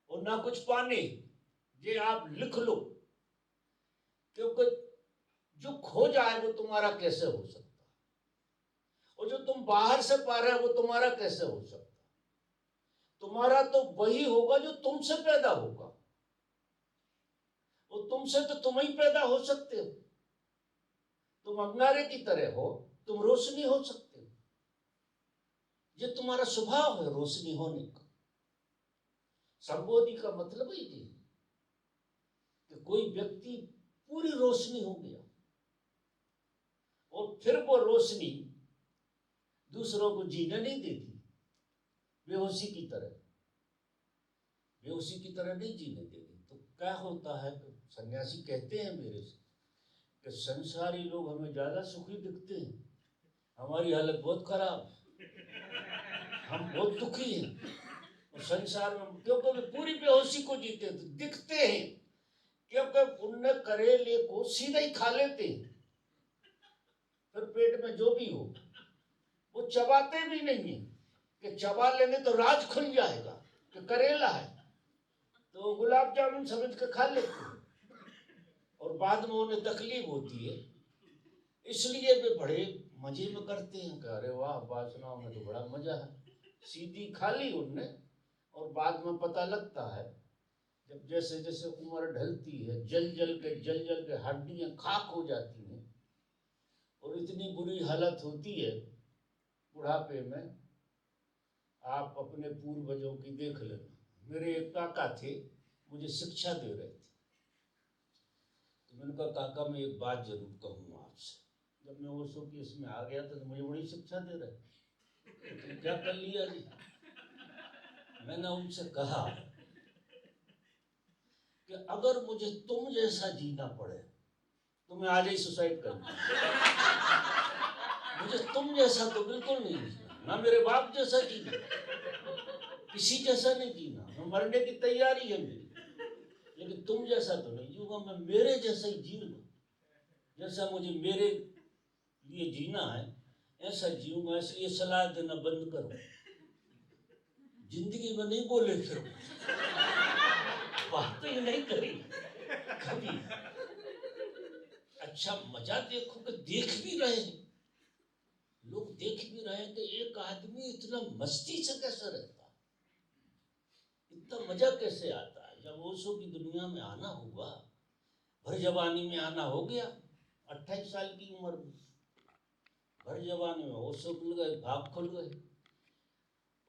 और ना कुछ पाने, ये आप लिख लो। क्योंकि जो खो जाए वो तुम्हारा कैसे हो सकता, और जो तुम बाहर से पा रहे हो वो तुम्हारा कैसे हो सकता। तुम्हारा तो वही होगा जो तुमसे पैदा होगा, और तुमसे तो तुम ही पैदा हो सकते हो। तुम अंगारे की तरह हो, तुम रोशनी हो सकते हो। ये तुम्हारा स्वभाव है रोशनी होने का। संबोधि का मतलब ही ये कि कोई व्यक्ति पूरी रोशनी हो गया और फिर वो रोशनी दूसरों को जीने नहीं देती, बेहोशी की तरह, बेहोशी की तरह नहीं जीने देती। तो क्या होता है, सन्यासी कहते हैं मेरे से कि संसारी लोग हमें ज्यादा सुखी दिखते हैं, हमारी हालत बहुत खराब, हम बहुत दुखी हैं। और संसार में क्योंकि पूरी बेहोशी को जीते तो दिखते हैं, क्योंकि उनने करेले को सीधा ही खा लेते हैं, फिर पेट में जो भी हो वो चबाते भी नहीं है कि चबा लेंगे तो राज खुल जाएगा कि करेला है, तो गुलाब जामुन समझ के खा लेते हैं। और बाद में उन्हें तकलीफ होती है, इसलिए वे बड़े मजे में करते हैं कि अरे वाह, वासनाओं में तो बड़ा मजा है। सीधी खा ली उनने, और बाद में पता लगता है जब जैसे जैसे उम्र ढलती है, जल जल के हड्डियां खाक हो जाती हैं और इतनी बुरी हालत होती है बुढ़ापे में। आप अपने पूर्वजों की देख लेना। मेरे एक काका थे, मुझे शिक्षा दे रहे थे, तो मैंने कहा काका मैं एक बात जरूर कहूँगा आपसे। जब मैं ओशो की इसमें आ गया था तो मुझे बड़ी शिक्षा दे रहे, तो क्या कर लिया जी। मैंने उनसे कहा कि अगर मुझे तुम जैसा जीना पड़े तो मैं आज ही सुसाइड कर लूंगा। मुझे तुम जैसा तो बिल्कुल नहीं जीना, ना मेरे बाप जैसा जीना, किसी जैसा नहीं जीना। मैं मरने की तैयारी है मेरी, लेकिन तुम जैसा तो नहीं जीऊंगा। मैं मेरे जैसा ही जीऊंगा, जैसा मुझे मेरे लिए जीना है ऐसा जीऊंगा। इसलिए सलाह देना बंद करो, जिंदगी में नहीं बोले फिर बात ही नहीं करी कभी। अच्छा मजा देखो कि देख भी रहे हैं लोग, देख भी रहे हैं कि एक आदमी इतना मस्ती से कैसे रहता है, इतना मजा कैसे आता है। जब ओशो की दुनिया में आना हुआ, भर जवानी में आना हो गया, 28 साल की उम्र में भर जवानी में ओशो मिल गए, भाग खुल गए।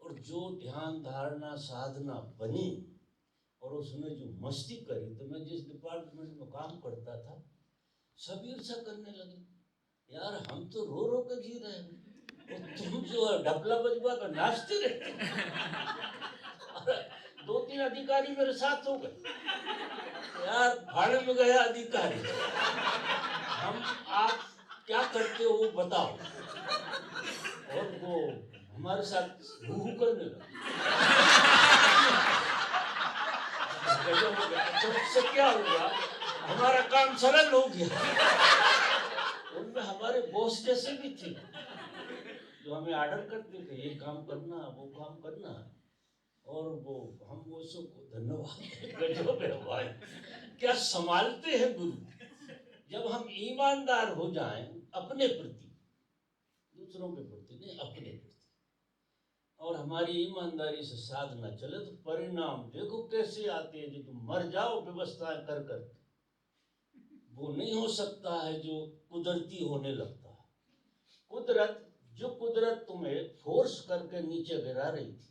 और जो ध्यान धारणा साधना बनी और उसने जो मस्ती करी, तो मैं जिस डिपार्टमेंट में काम करता था सब ईर्ष्या करने लगे, यार हम तो रो रो के जी रहे हैं और तुम जो है ढपला बजवा कर नाचते रहते। 2-3 अधिकारी मेरे साथ हो गए, यार भाड़े में गया अधिकारी, हम आप क्या करते हो वो बताओ। और वो हमारे साथ हू करने लगा। तो उससे क्या हुआ, हमारा काम सरल हो गया। उनमें हमारे बॉस जैसे भी थे जो हमें ऑर्डर करते थे, ये काम करना वो काम करना, और वो हम वो सबको धन्यवाद। गजब है भाई, क्या संभालते हैं गुरु। जब हम ईमानदार हो जाएं अपने प्रति, दूसरों के प्रति नहीं अपने प्रति, और हमारी ईमानदारी से साधना चले तो परिणाम देखो कैसे आते हैं। जो तुम मर जाओ व्यवस्थाएं कर कर, वो नहीं हो सकता है जो कुदरती होने लगता है। कुदरत, जो कुदरत तुम्हें फोर्स करके नीचे गिरा रही थी,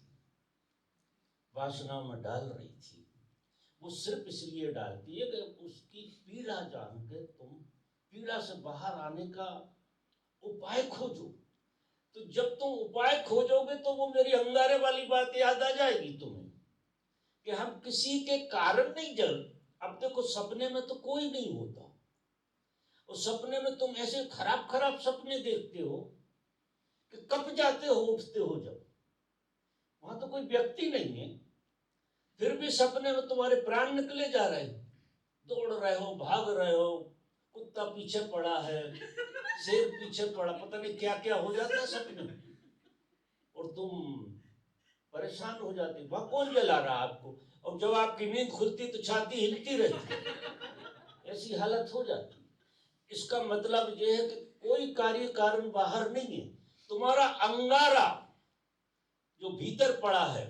वासना में डाल रही थी, वो सिर्फ इसलिए डालती है कि उसकी पीड़ा जान के तुम पीड़ा से बाहर आने का उपाय खोजो। तो जब तुम उपाय खोजोगे तो वो मेरी अंगारे वाली बात याद आ जाएगी तुम्हें कि हम किसी के कारण नहीं जल। अब देखो सपने में तो कोई नहीं होता, और सपने में तुम ऐसे खराब खराब सपने देखते हो कि कब जाते हो उठते हो, जब वहां तो कोई व्यक्ति नहीं है, फिर भी सपने में तुम्हारे प्राण निकले जा रहे हैं, दौड़ रहे हो, भाग रहे हो, कुत्ता पीछे पड़ा है, शेर पीछे पड़ा, पता नहीं क्या क्या हो जाता है सपने में, और तुम परेशान हो जाते। वहां कौन जला रहा आपको, और जब आपकी नींद खुलती तो छाती हिलती रहती, ऐसी हालत हो जाती। इसका मतलब यह है कि कोई कार्य कारण बाहर नहीं है, तुम्हारा अंगारा जो भीतर पड़ा है,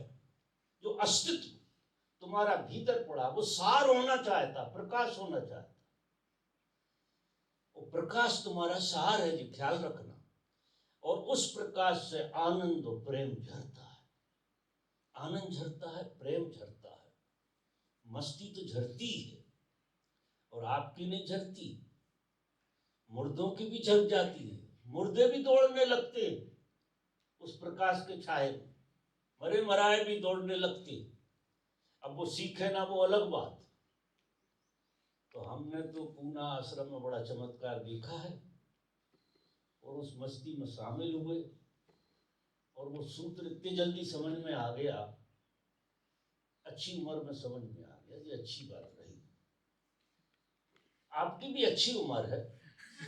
जो अस्तित्व तुम्हारा भीतर पड़ा, वो सार होना चाहता, प्रकाश होना चाहता। वो प्रकाश तुम्हारा सार है जी, ख्याल रखना। और उस प्रकाश से आनंद और प्रेम झरता है, आनंद झरता है, प्रेम झरता है। मस्ती तो झरती है, और आपकी नहीं झरती, मुर्दों की भी झर जाती है। मुर्दे भी दौड़ने लगते उस प्रकाश के छाए में, मरे मराए भी दौड़ने लगते। अब वो सीखे ना वो अलग बात। तो हमने तो पूना आश्रम में बड़ा चमत्कार देखा है, और उस मस्ती में शामिल हुए, और वो सूत्र इतनी जल्दी समझ में आ गया, अच्छी उम्र में समझ में आ गया। ये अच्छी बात रही। आपकी भी अच्छी उम्र है,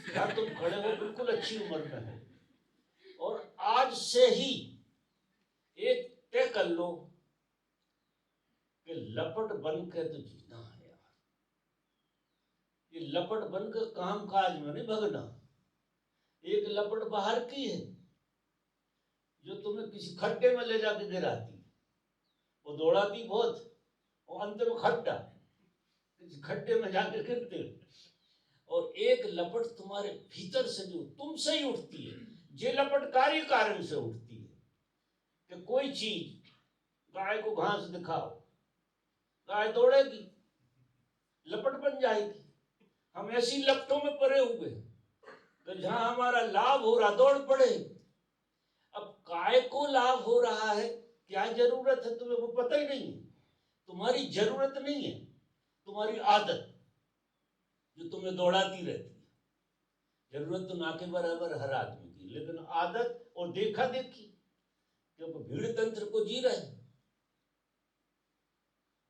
जहाँ तुम खड़े हो बिल्कुल अच्छी उम्र में हो, और आज से ही एक तय कर लो कि लपट बन के तो जीना है यार। ये लपट बनकर काम काज में नहीं भगना। एक लपट बाहर की है जो तुम्हें किसी खड्डे में ले जाके गिराती, वो दौड़ाती बहुत, वो अंत में खड्डा, किसी खड्डे में जाके गिरते। और एक लपट तुम्हारे भीतर से जो तुमसे ही उठती है, ये लपट कार्य कारण से उठती है कि कोई चीज, गाय को घास दिखाओ, गाय दौड़ेगी, लपट बन जाएगी। हम ऐसी लपटों में पड़े हुए हैं तो जहां हमारा लाभ हो रहा दौड़ पड़े। अब काय को लाभ हो रहा है, क्या जरूरत है तुम्हें, वो पता ही नहीं है। तुम्हारी जरूरत नहीं है, तुम्हारी आदत जो तुम्हें दौड़ाती रहती है। जरूरत तो ना के बराबर हर आदमी की, लेकिन आदत और देखा देखी, क्योंकि भीड़ तंत्र को जी रहे हैं।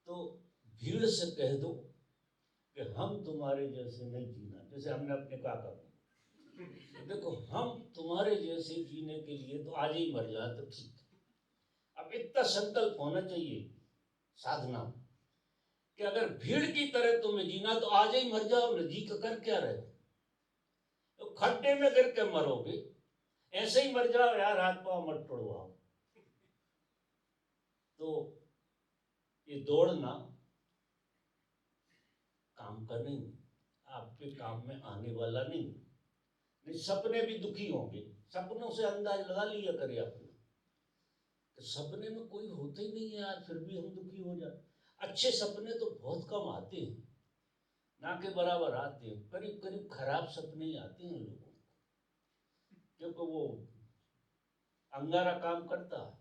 तो भीड़ से कह दो कि हम तुम्हारे जैसे नहीं जीना, जैसे हमने अपने काका को, देखो हम तुम्हारे जैसे जीने के लिए तो आज ही मर जाए तो ठीक है। अब इतना संकल्प होना चाहिए साधना कि अगर भीड़ की तरह तुम्हें जीना तो आज ही मर जाओ न, जी कर क्या रहे हो। तो खड्डे में गिर के मरोगे, ऐसे ही मर जाओ यार, हाथ पांव मत तोड़वाओ। तो ये दौड़ना काम का नहीं, आपके काम में आने वाला नहीं। नहीं, सपने भी दुखी होंगे, सपनों से अंदाज लगा लिया करे अपना, तो सपने में कोई होता ही नहीं है यार, फिर भी हम दुखी हो जाए। अच्छे सपने तो बहुत कम आते हैं, ना के बराबर आते हैं, करीब करीब खराब सपने ही आते हैं लोगों को, क्योंकि वो अंगारा काम करता है,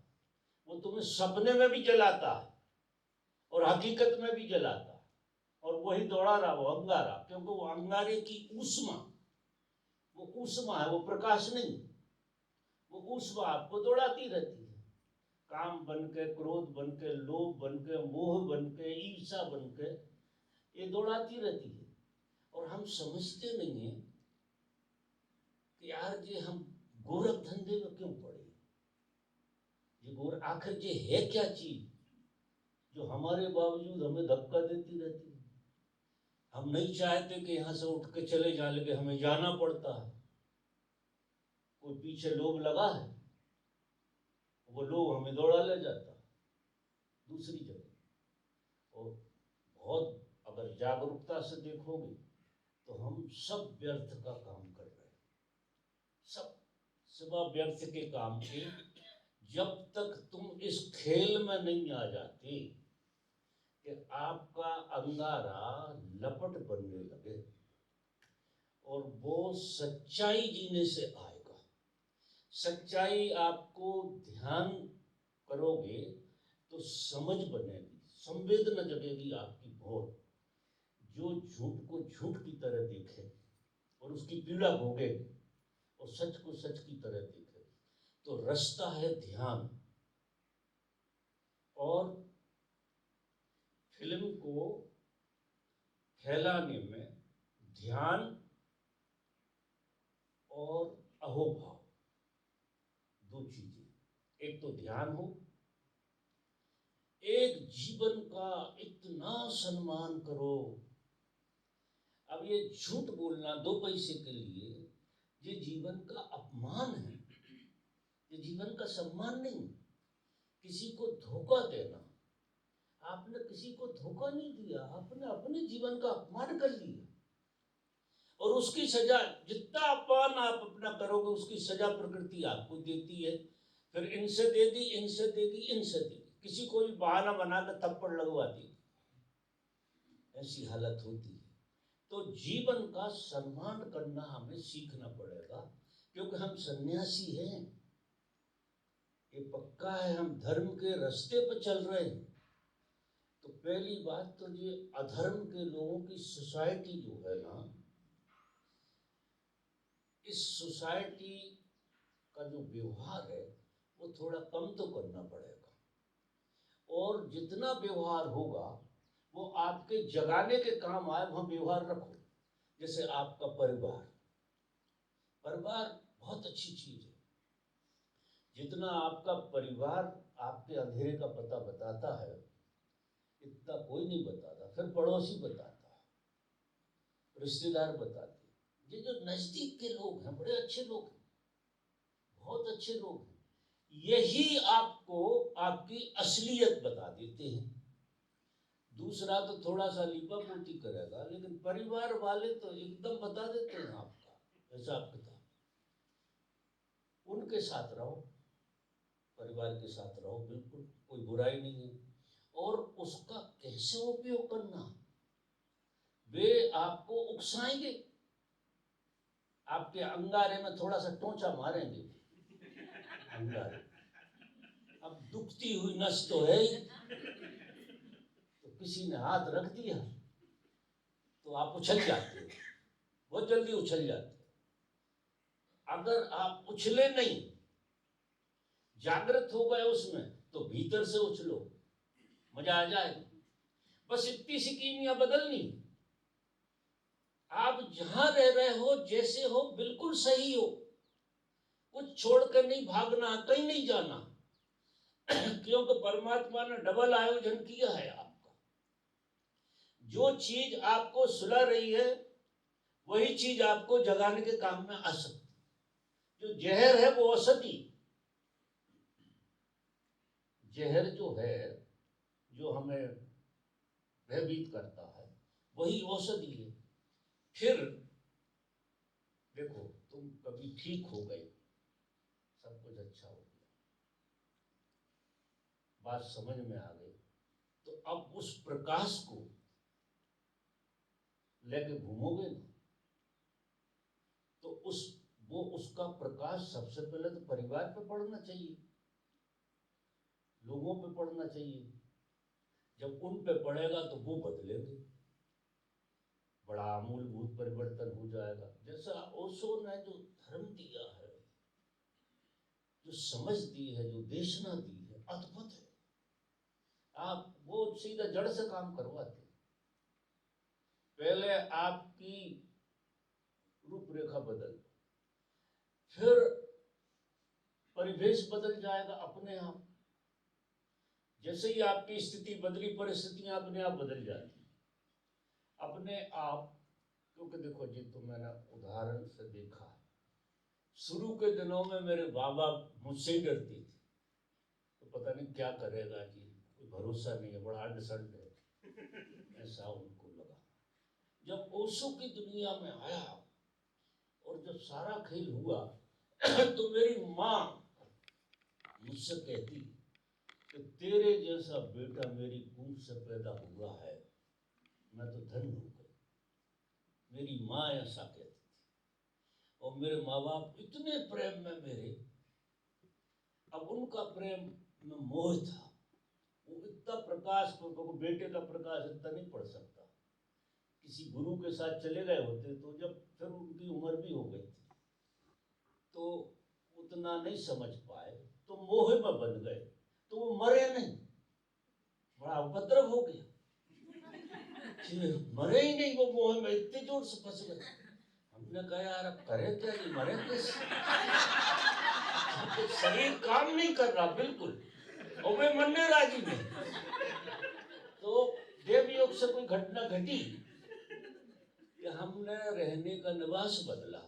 वो तुम्हें सपने में भी जलाता है और हकीकत में भी जलाता है, और वही दौड़ा रहा वो अंगारा, क्योंकि वो अंगारे की ऊष्मा, वो ऊष्मा है, वो प्रकाश नहीं, वो ऊष्मा आपको दौड़ाती रहती है। काम बन के, क्रोध बन के, लोभ बन के, मोह बन के, ईर्षा बन के, ये दौड़ाती रहती है। और हम समझते नहीं है कि यार ये हम गोरख धंधे में क्यों पड़े, ये गोरख आखिर ये है क्या चीज जो हमारे बावजूद हमें धक्का देती रहती है। हम नहीं चाहते कि यहाँ से उठ के चले जाए, लेकिन हमें जाना पड़ता है। कोई पीछे लोभ लगा है, वो लोभ हमें दौड़ा ले जाता है दूसरी जगह। और बहुत अगर जागरूकता से देखोगे तो हम सब व्यर्थ का काम कर रहे हैं, सब सिवा व्यर्थ के काम के। जब तक तुम इस खेल में नहीं आ जाते कि आपका अंगारा लपट बनने लगे और वो सच्चाई जीने से आएगा। सच्चाई आपको ध्यान करोगे तो समझ बनेगी, संवेदना जगेगी आपकी बहुत। जो झूठ को झूठ की तरह देखे और उसकी पीड़ा भोगेगी और सच को सच की तरह देखे, तो रास्ता है ध्यान। और फिल्म को फैलाने में ध्यान और अहोभाव, दो चीजें, एक तो ध्यान हो, एक जीवन का इतना सम्मान करो। अब ये झूठ बोलना दो पैसे के लिए, ये जीवन का अपमान है, ये जीवन का सम्मान नहीं। किसी को धोखा देना, आपने किसी को धोखा नहीं दिया, आपने अपने जीवन का अपमान कर लिया, और उसकी सजा, जितना अपमान आप अपना करोगे उसकी सजा प्रकृति आपको देती है। फिर इनसे देगी, इनसे देगी, इनसे देगी, किसी को भी बहाना बनाकर थप्पड़ लगवा देगी, ऐसी हालत होती है। तो जीवन का सम्मान करना हमें सीखना पड़ेगा, क्योंकि हम सन्यासी हैं, ये पक्का है, हम धर्म के रास्ते पर चल रहे हैं। तो पहली बात तो ये अधर्म के लोगों की सोसाइटी जो है ना, इस सोसाइटी का जो व्यवहार है वो थोड़ा कम तो करना पड़ेगा। और जितना व्यवहार होगा वो आपके जगाने के काम आए, वहां व्यवहार रखो। जैसे आपका परिवार, परिवार बहुत अच्छी चीज है। जितना आपका परिवार आपके अंधेरे का पता बताता है, इतना कोई नहीं बताता। फिर पड़ोसी बताता है, रिश्तेदार बताते हैं, ये जो नजदीक के लोग हैं बड़े अच्छे लोग हैं, बहुत अच्छे लोग हैं, यही आपको आपकी असलियत बता देते हैं। दूसरा तो थोड़ा सा लीपा पोती करेगा, लेकिन परिवार वाले तो एकदम बता देते हैं आपका हिसाब किताब। उनके साथ रहो, परिवार के साथ रहो, बिल्कुल कोई बुराई नहीं है। और उसका कैसे उपयोग करना, वे आपको उकसाएंगे, आपके अंगारे में थोड़ा सा टोंचा मारेंगे। अंगारे, अब दुखती हुई नस तो है ही, तो किसी ने हाथ रख दिया तो आप उछल जाते हो, बहुत जल्दी उछल जाते हो। अगर आप उछले नहीं, जागृत हो गए उसमें, तो भीतर से उछलो, मजा आ जाएगा। बस इतनी सी कीमिया बदलनी, आप जहां रह रहे हो, जैसे हो, बिल्कुल सही हो, कुछ छोड़कर नहीं भागना, कहीं नहीं जाना। क्योंकि परमात्मा ने डबल आयोजन किया है आपका। जो चीज आपको सुला रही है वही चीज आपको जगाने के काम में आ सकती। जो जहर है वो औषधि, जहर जो है, जो हमें भयभीत करता है, वही औषधि है। फिर देखो, तुम कभी ठीक हो गए, सब कुछ अच्छा हो गया, बात समझ में आ गई, तो अब उस प्रकाश को लेके घूमोगे ना, तो उसका प्रकाश सबसे पहले तो परिवार पे पड़ना चाहिए, लोगों पे पड़ना चाहिए। जब उन पे पड़ेगा तो वो बदलेंगे, बड़ा आमूलभूत परिवर्तन हो जाएगा। जैसा ओशो ने जो धर्म दिया है, जो समझ दी है, जो देशना दी है, अद्भुत है। आप वो सीधा जड़ से काम करवाते, पहले आपकी रूपरेखा बदल, फिर परिवेश बदल जाएगा अपने आप। जैसे ही आपकी स्थिति बदली, परिस्थितियां अपने आप बदल जाती अपने आप। क्योंकि देखो जी, तो मैंने उदाहरण से देखा है, शुरू के दिनों में मेरे बाबा मुझसे ही डरती थी, तो पता नहीं क्या करेगा जी, कोई भरोसा नहीं है, बड़ा अडसड है, ऐसा उनको लगा। जब ओशो की दुनिया में आया और जब सारा खेल हुआ, तो मेरी माँ मुझसे कहती कि तेरे जैसा बेटा मेरी कुंठ से पैदा हुआ है, मैं तो धन्य हूँ गई। मेरी माँ ऐसा कहती थी। और मेरे माँ बाप इतने प्रेम में मेरे, अब उनका प्रेम में मोह था, वो इतना प्रकाश को बेटे का प्रकाश इतना नहीं पड़ सकता। किसी गुरु के साथ चले गए होते, तो जब फिर उनकी उम्र भी हो गई थी, तो उतना नहीं समझ पाए, तो मोह में बन गए, तो वो मरे नहीं, बड़ा उपद्रव हो गया, मरे ही नहीं, वो मोह में इतने जोर से फंस गए। हमने कहा यार अब करें क्या जी, मरे कैसे? शरीर काम नहीं कर रहा बिल्कुल, और वे मरने राजी नहीं। तो देव योग से कोई घटना घटी कि हमने रहने का निवास बदला,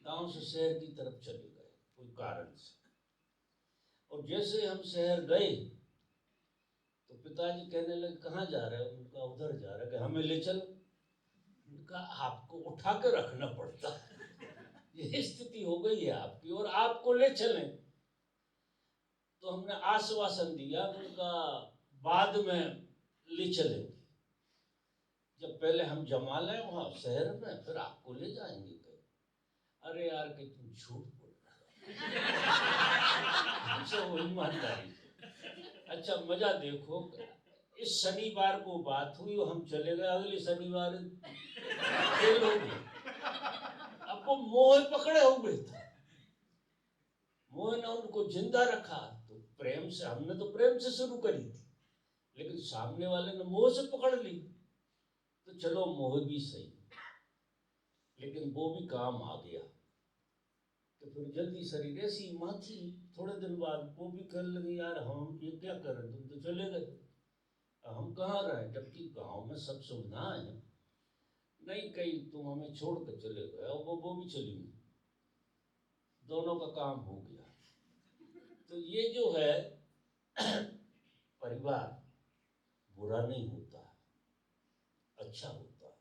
गांव से शहर की तरफ चले गए कोई कारण से। और जैसे हम शहर गए, तो पिताजी कहने लगे कहाँ जा रहे हो? उनका उधर जा रहे, कि हमें ले चलो। उनका आपको उठा के रखना पड़ता है, ये स्थिति हो गई है आपकी, और आपको ले चलें। तो हमने आश्वासन दिया उनका, बाद में ले चलेंगे, जब पहले हम जमा लें वहां शहर में, फिर आपको ले जाएंगे कहीं। अरे यार कि तुम झूठ बोल रहे हो, हमसे वो ईमानदारी। अच्छा मजा देखो, इस शनिवार को बात हुई, हम चले गए, अगले शनिवार खेल हो गई। अब वो मोह पकड़े हुए थे, मोह ने उनको जिंदा रखा। तो प्रेम से, हमने तो प्रेम से शुरू करी थी, लेकिन सामने वाले ने मोह से पकड़ ली। तो चलो मोह भी सही, लेकिन वो भी काम आ गया। तो फिर जल्दी शरीर ऐसी माँ थी, थोड़े दिन बाद वो भी कर लगी, यार हम ये क्या कर रहे, तुम तो चले गए, हम कहाँ रहे, जबकि गांव में सब सुविधाएं हैं। नहीं, कहीं तुम हमें छोड़ कर चले गए, और वो भी चली गई, दोनों का काम हो गया। तो ये जो है परिवार बुरा नहीं होता है, अच्छा होता है,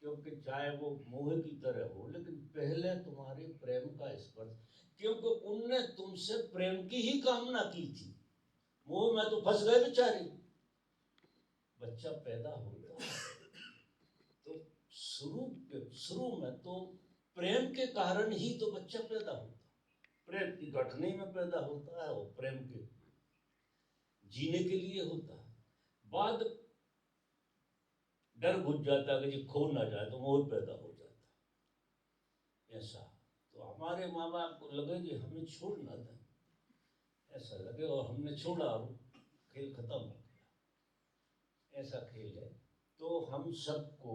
क्योंकि चाहे वो मोह की तरह हो, लेकिन पहले तुम्हारे प्रेम का स्पर्श, क्योंकि उनने तुमसे प्रेम की ही कामना की थी। मोह में तो फंस गए बेचारे। बच्चा पैदा होता तो शुरू में तो प्रेम के कारण ही तो बच्चा पैदा होता है, प्रेम की गठनी में पैदा होता है, और प्रेम के जीने के लिए होता है। बाद डर घुस जाता है कि जी खो ना जाए, तो मोह पैदा हो जाता है। ऐसा तो हमारे माँ बाप को लगे कि हमें छोड़ ना दें, ऐसा लगे, और हमने छोड़ा और खेल खत्म हो गया। ऐसा खेल है। तो हम सबको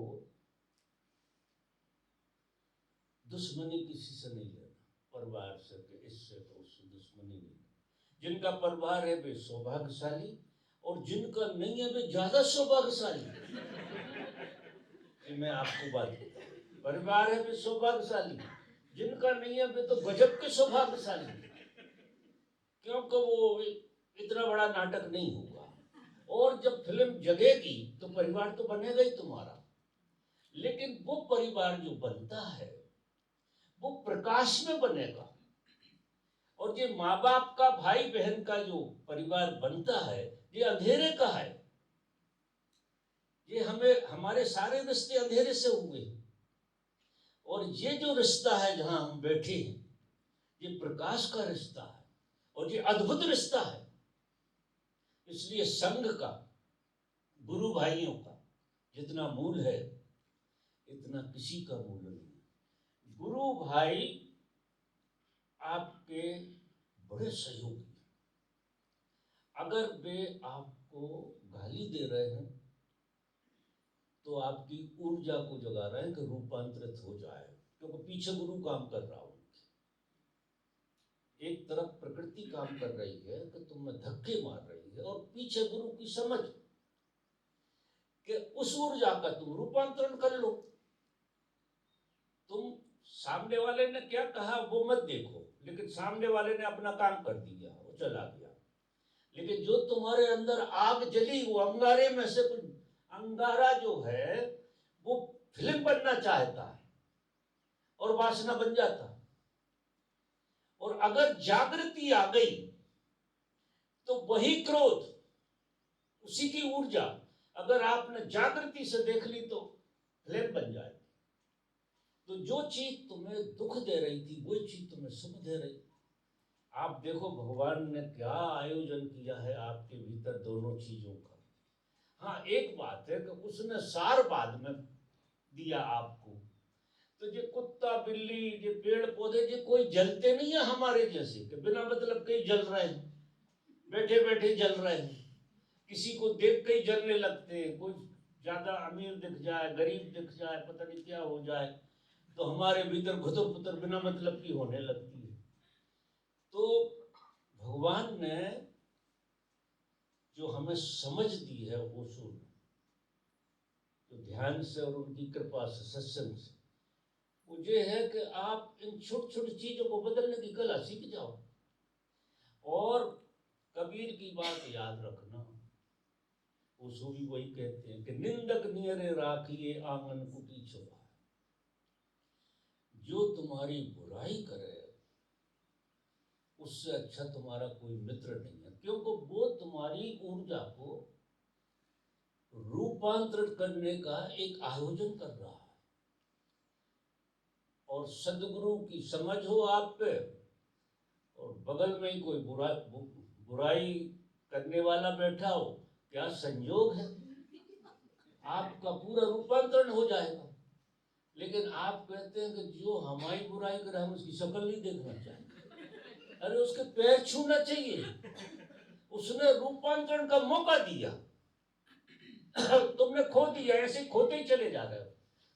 दुश्मनी किसी से नहीं लेना, परिवार से कि इससे तो उससे दुश्मनी नहीं। जिनका परिवार है वे सौभाग्यशाली, और जिनका नहीं है वे ज्यादा सौभाग्यशाली। मैं आपको बात बताऊं, परिवार है वे सौभाग्यशाली, जिनका नहीं है वे तो गजब के सौभाग्यशाली, क्योंकि वो इतना बड़ा नाटक नहीं होगा। और जब फिल्म जगेगी तो परिवार तो बनेगा ही तुम्हारा, लेकिन वो परिवार जो बनता है वो प्रकाश में बनेगा। और ये माँ बाप का, भाई बहन का जो परिवार बनता है ये अंधेरे का है। ये हमारे सारे रिश्ते अंधेरे से हुए, और ये जो रिश्ता है जहां हम बैठे हैं ये प्रकाश का रिश्ता है, और ये अद्भुत रिश्ता है। इसलिए संघ का, गुरु भाइयों का जितना मूल है इतना किसी का मूल नहीं। गुरु भाई आपके बड़े सहयोगी, अगर वे आपको गाली दे रहे हैं तो आपकी ऊर्जा को जगा रहे हैं कि रूपांतरित हो जाए, क्योंकि पीछे गुरु काम कर रहा हूं। एक तरफ प्रकृति काम कर रही है कि तुम्हें धक्के मार रही है, और पीछे गुरु की समझ कि उस ऊर्जा का तुम रूपांतरण कर लो। तुम सामने वाले ने क्या कहा वो मत देखो, लेकिन सामने वाले ने अपना काम कर दिया, वो चला गया। लेकिन जो तुम्हारे अंदर आग जली, वो अंगारे में से कुछ अंगारा जो है वो फिल्म बनना चाहता है और वासना बन जाता है। और अगर जागृति आ गई तो वही क्रोध, उसी की ऊर्जा अगर आपने जागृति से देख ली तो फिल्म बन जाएगी। तो जो चीज तुम्हें दुख दे रही थी वही चीज तुम्हें सुख दे रही। आप देखो भगवान ने क्या आयोजन किया है आपके भीतर दोनों चीजों का। हाँ, एक बात है कि उसने सार बाद में दिया आपको। तो ये कुत्ता बिल्ली, ये पेड़ पौधे, ये कोई जलते नहीं है हमारे जैसे कि बिना मतलब के जल रहे हैं, बैठे बैठे जल रहे हैं। किसी को देख के ही जलने लगते हैं। कोई ज्यादा अमीर दिख जाए, गरीब दिख जाए, पता नहीं क्या हो जाए, तो हमारे भीतर घुतर पुतर बिना मतलब की होने लगती है। तो भगवान ने जो हमें समझ दी है ओशो ने, तो ध्यान से और उनकी कृपा से, सत्संग से, वो ये है कि आप इन छोटी छोटी चीजों को बदलने की कला सीख जाओ। और कबीर की बात याद रखना, ओशो भी वही कहते हैं कि निंदक नियरे राखिए आंगन कुटी छुपा। जो तुम्हारी बुराई करे उससे अच्छा तुम्हारा कोई मित्र नहीं है, क्योंकि वो तुम्हारी ऊर्जा को रूपांतरित करने का एक आयोजन कर रहा है। और सदगुरु की समझ हो आप पे, और बगल में ही कोई बुराई करने वाला बैठा हो, क्या संयोग है, आपका पूरा रूपांतरण हो जाएगा। लेकिन आप कहते हैं कि जो हमारी बुराई करे हम उसकी शक्ल नहीं देखना चाहिए। अरे उसके पैर छूना चाहिए, उसने रूपांतरण का मौका दिया, तुमने खो दिया, ऐसे खोते ही चले जा रहे हो।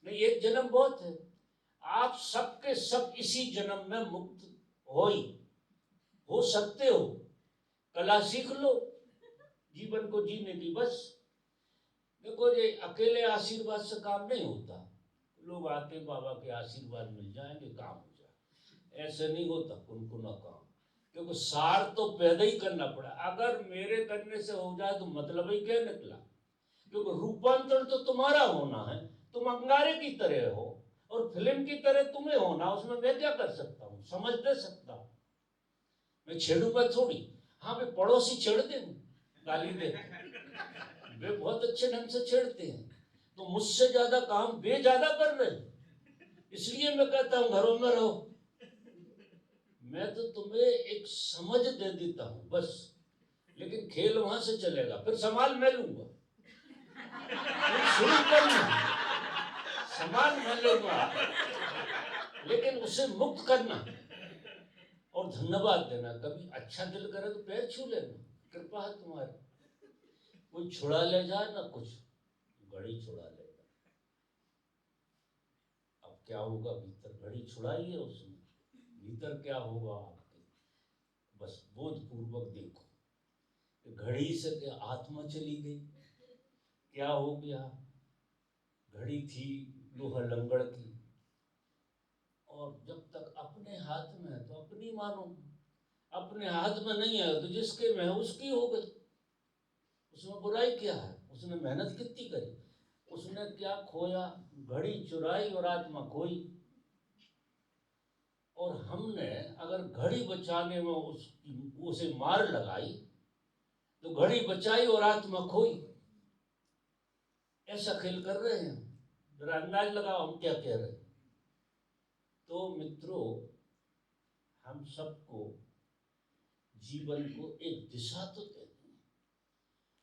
नहीं, एक जन्म बहुत है, आप सबके सब इसी जन्म में मुक्त हो सकते हो। कला सीख लो जीवन को जीने की। बस देखो, ये अकेले आशीर्वाद से काम नहीं होता। लोग आते बाबा के आशीर्वाद मिल जाएंगे काम हो जाए, ऐसे नहीं होता कुनकुना काम। क्योंकि सार तो पैदा ही करना पड़ा। अगर मेरे करने से हो जाए तो मतलब ही क्या निकला, क्योंकि रूपांतरण तो तुम्हारा होना है। तुम अंगारे की तरह हो और फिल्म की तरह तुम्हें होना, उसमें मैं क्या कर सकता हूँ, समझ दे सकता हूँ, मैं छेड़ूंगा थोड़ी। हाँ, वे पड़ोसी छेड़ते हैं, गाली देते, वे बहुत अच्छे ढंग से छेड़ते हैं, तो मुझसे ज्यादा काम वे ज्यादा कर रहे हैं, इसलिए मैं कहता हूं घरों में रहो। मैं तो तुम्हें एक समझ दे देता हूं बस, लेकिन खेल वहां से चलेगा, फिर संभाल मैं लूंगा, शुरू करना संभाल मैं लूंगा, लेकिन उसे मुक्त करना और धन्यवाद देना। कभी अच्छा दिल करे तो पैर छू लेना, कृपा है तुम्हारी। कोई छुड़ा ले जाए ना कुछ, घड़ी छुड़ा लेगा। अब क्या होगा, भीतर घड़ी छुड़ाई है उसने, भीतर क्या होगा आपके, बस बोध पूर्वक देखो। घड़ी से क्या आत्मा चली गई, क्या हो गया। घड़ी थी लोहा लंगड़ की, और जब तक अपने हाथ में है तो अपनी मानो, अपने हाथ में नहीं है तो जिसके में है उसकी हो गई। उसमें बुराई क्या है, उसने मेहनत कितनी करी, उसने क्या खोया, घड़ी चुराई और आत्मा खोई। और हमने अगर घड़ी बचाने में उसे मार लगाई तो घड़ी बचाई और आत्मा खोई। ऐसा खेल कर रहे हैं, जरा अंदाज लगाओ हम क्या कह रहे हैं। तो मित्रों, हम सबको जीवन को एक दिशा तो देते हैं।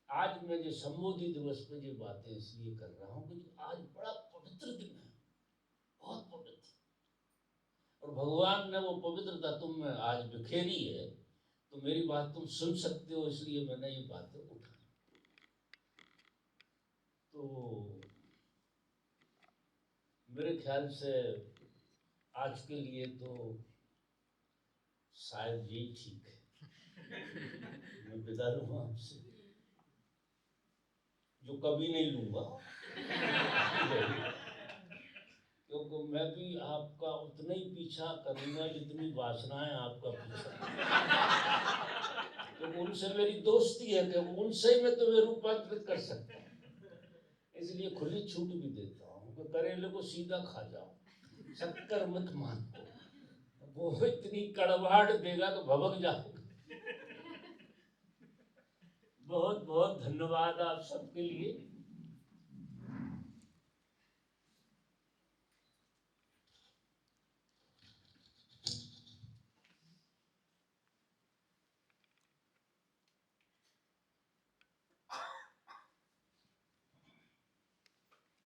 आज मैं जो संबोधि दिवस पे जो बातें इसलिए कर रहा हूं कि आज बड़ा पवित्र दिन है, बहुत पवित्र, और भगवान ने वो पवित्रता तुम में आज बिखेरी है, तो मेरी बात तुम सुन सकते हो, इसलिए मैंने ये बातें उठाई। तो मेरे ख्याल से आज के लिए तो शायद यही ठीक है। मैं विदा लूंगा आपसे, जो कभी नहीं लूंगा, क्योंकि मैं भी आपका उतना ही पीछा करूंगा जितनी वासनाएं आपका पीछा। तो उनसे मेरी दोस्ती है कि उनसे मैं तुम्हें रूपांतरित कर सकता हूँ, इसलिए खुली छूट भी देता हूँ कि करेले को सीधा खा जाओ, शक्कर मत मानो, वो इतनी कड़वाहट देगा तो भभक जाओगे। बहुत बहुत धन्यवाद आप सबके लिए।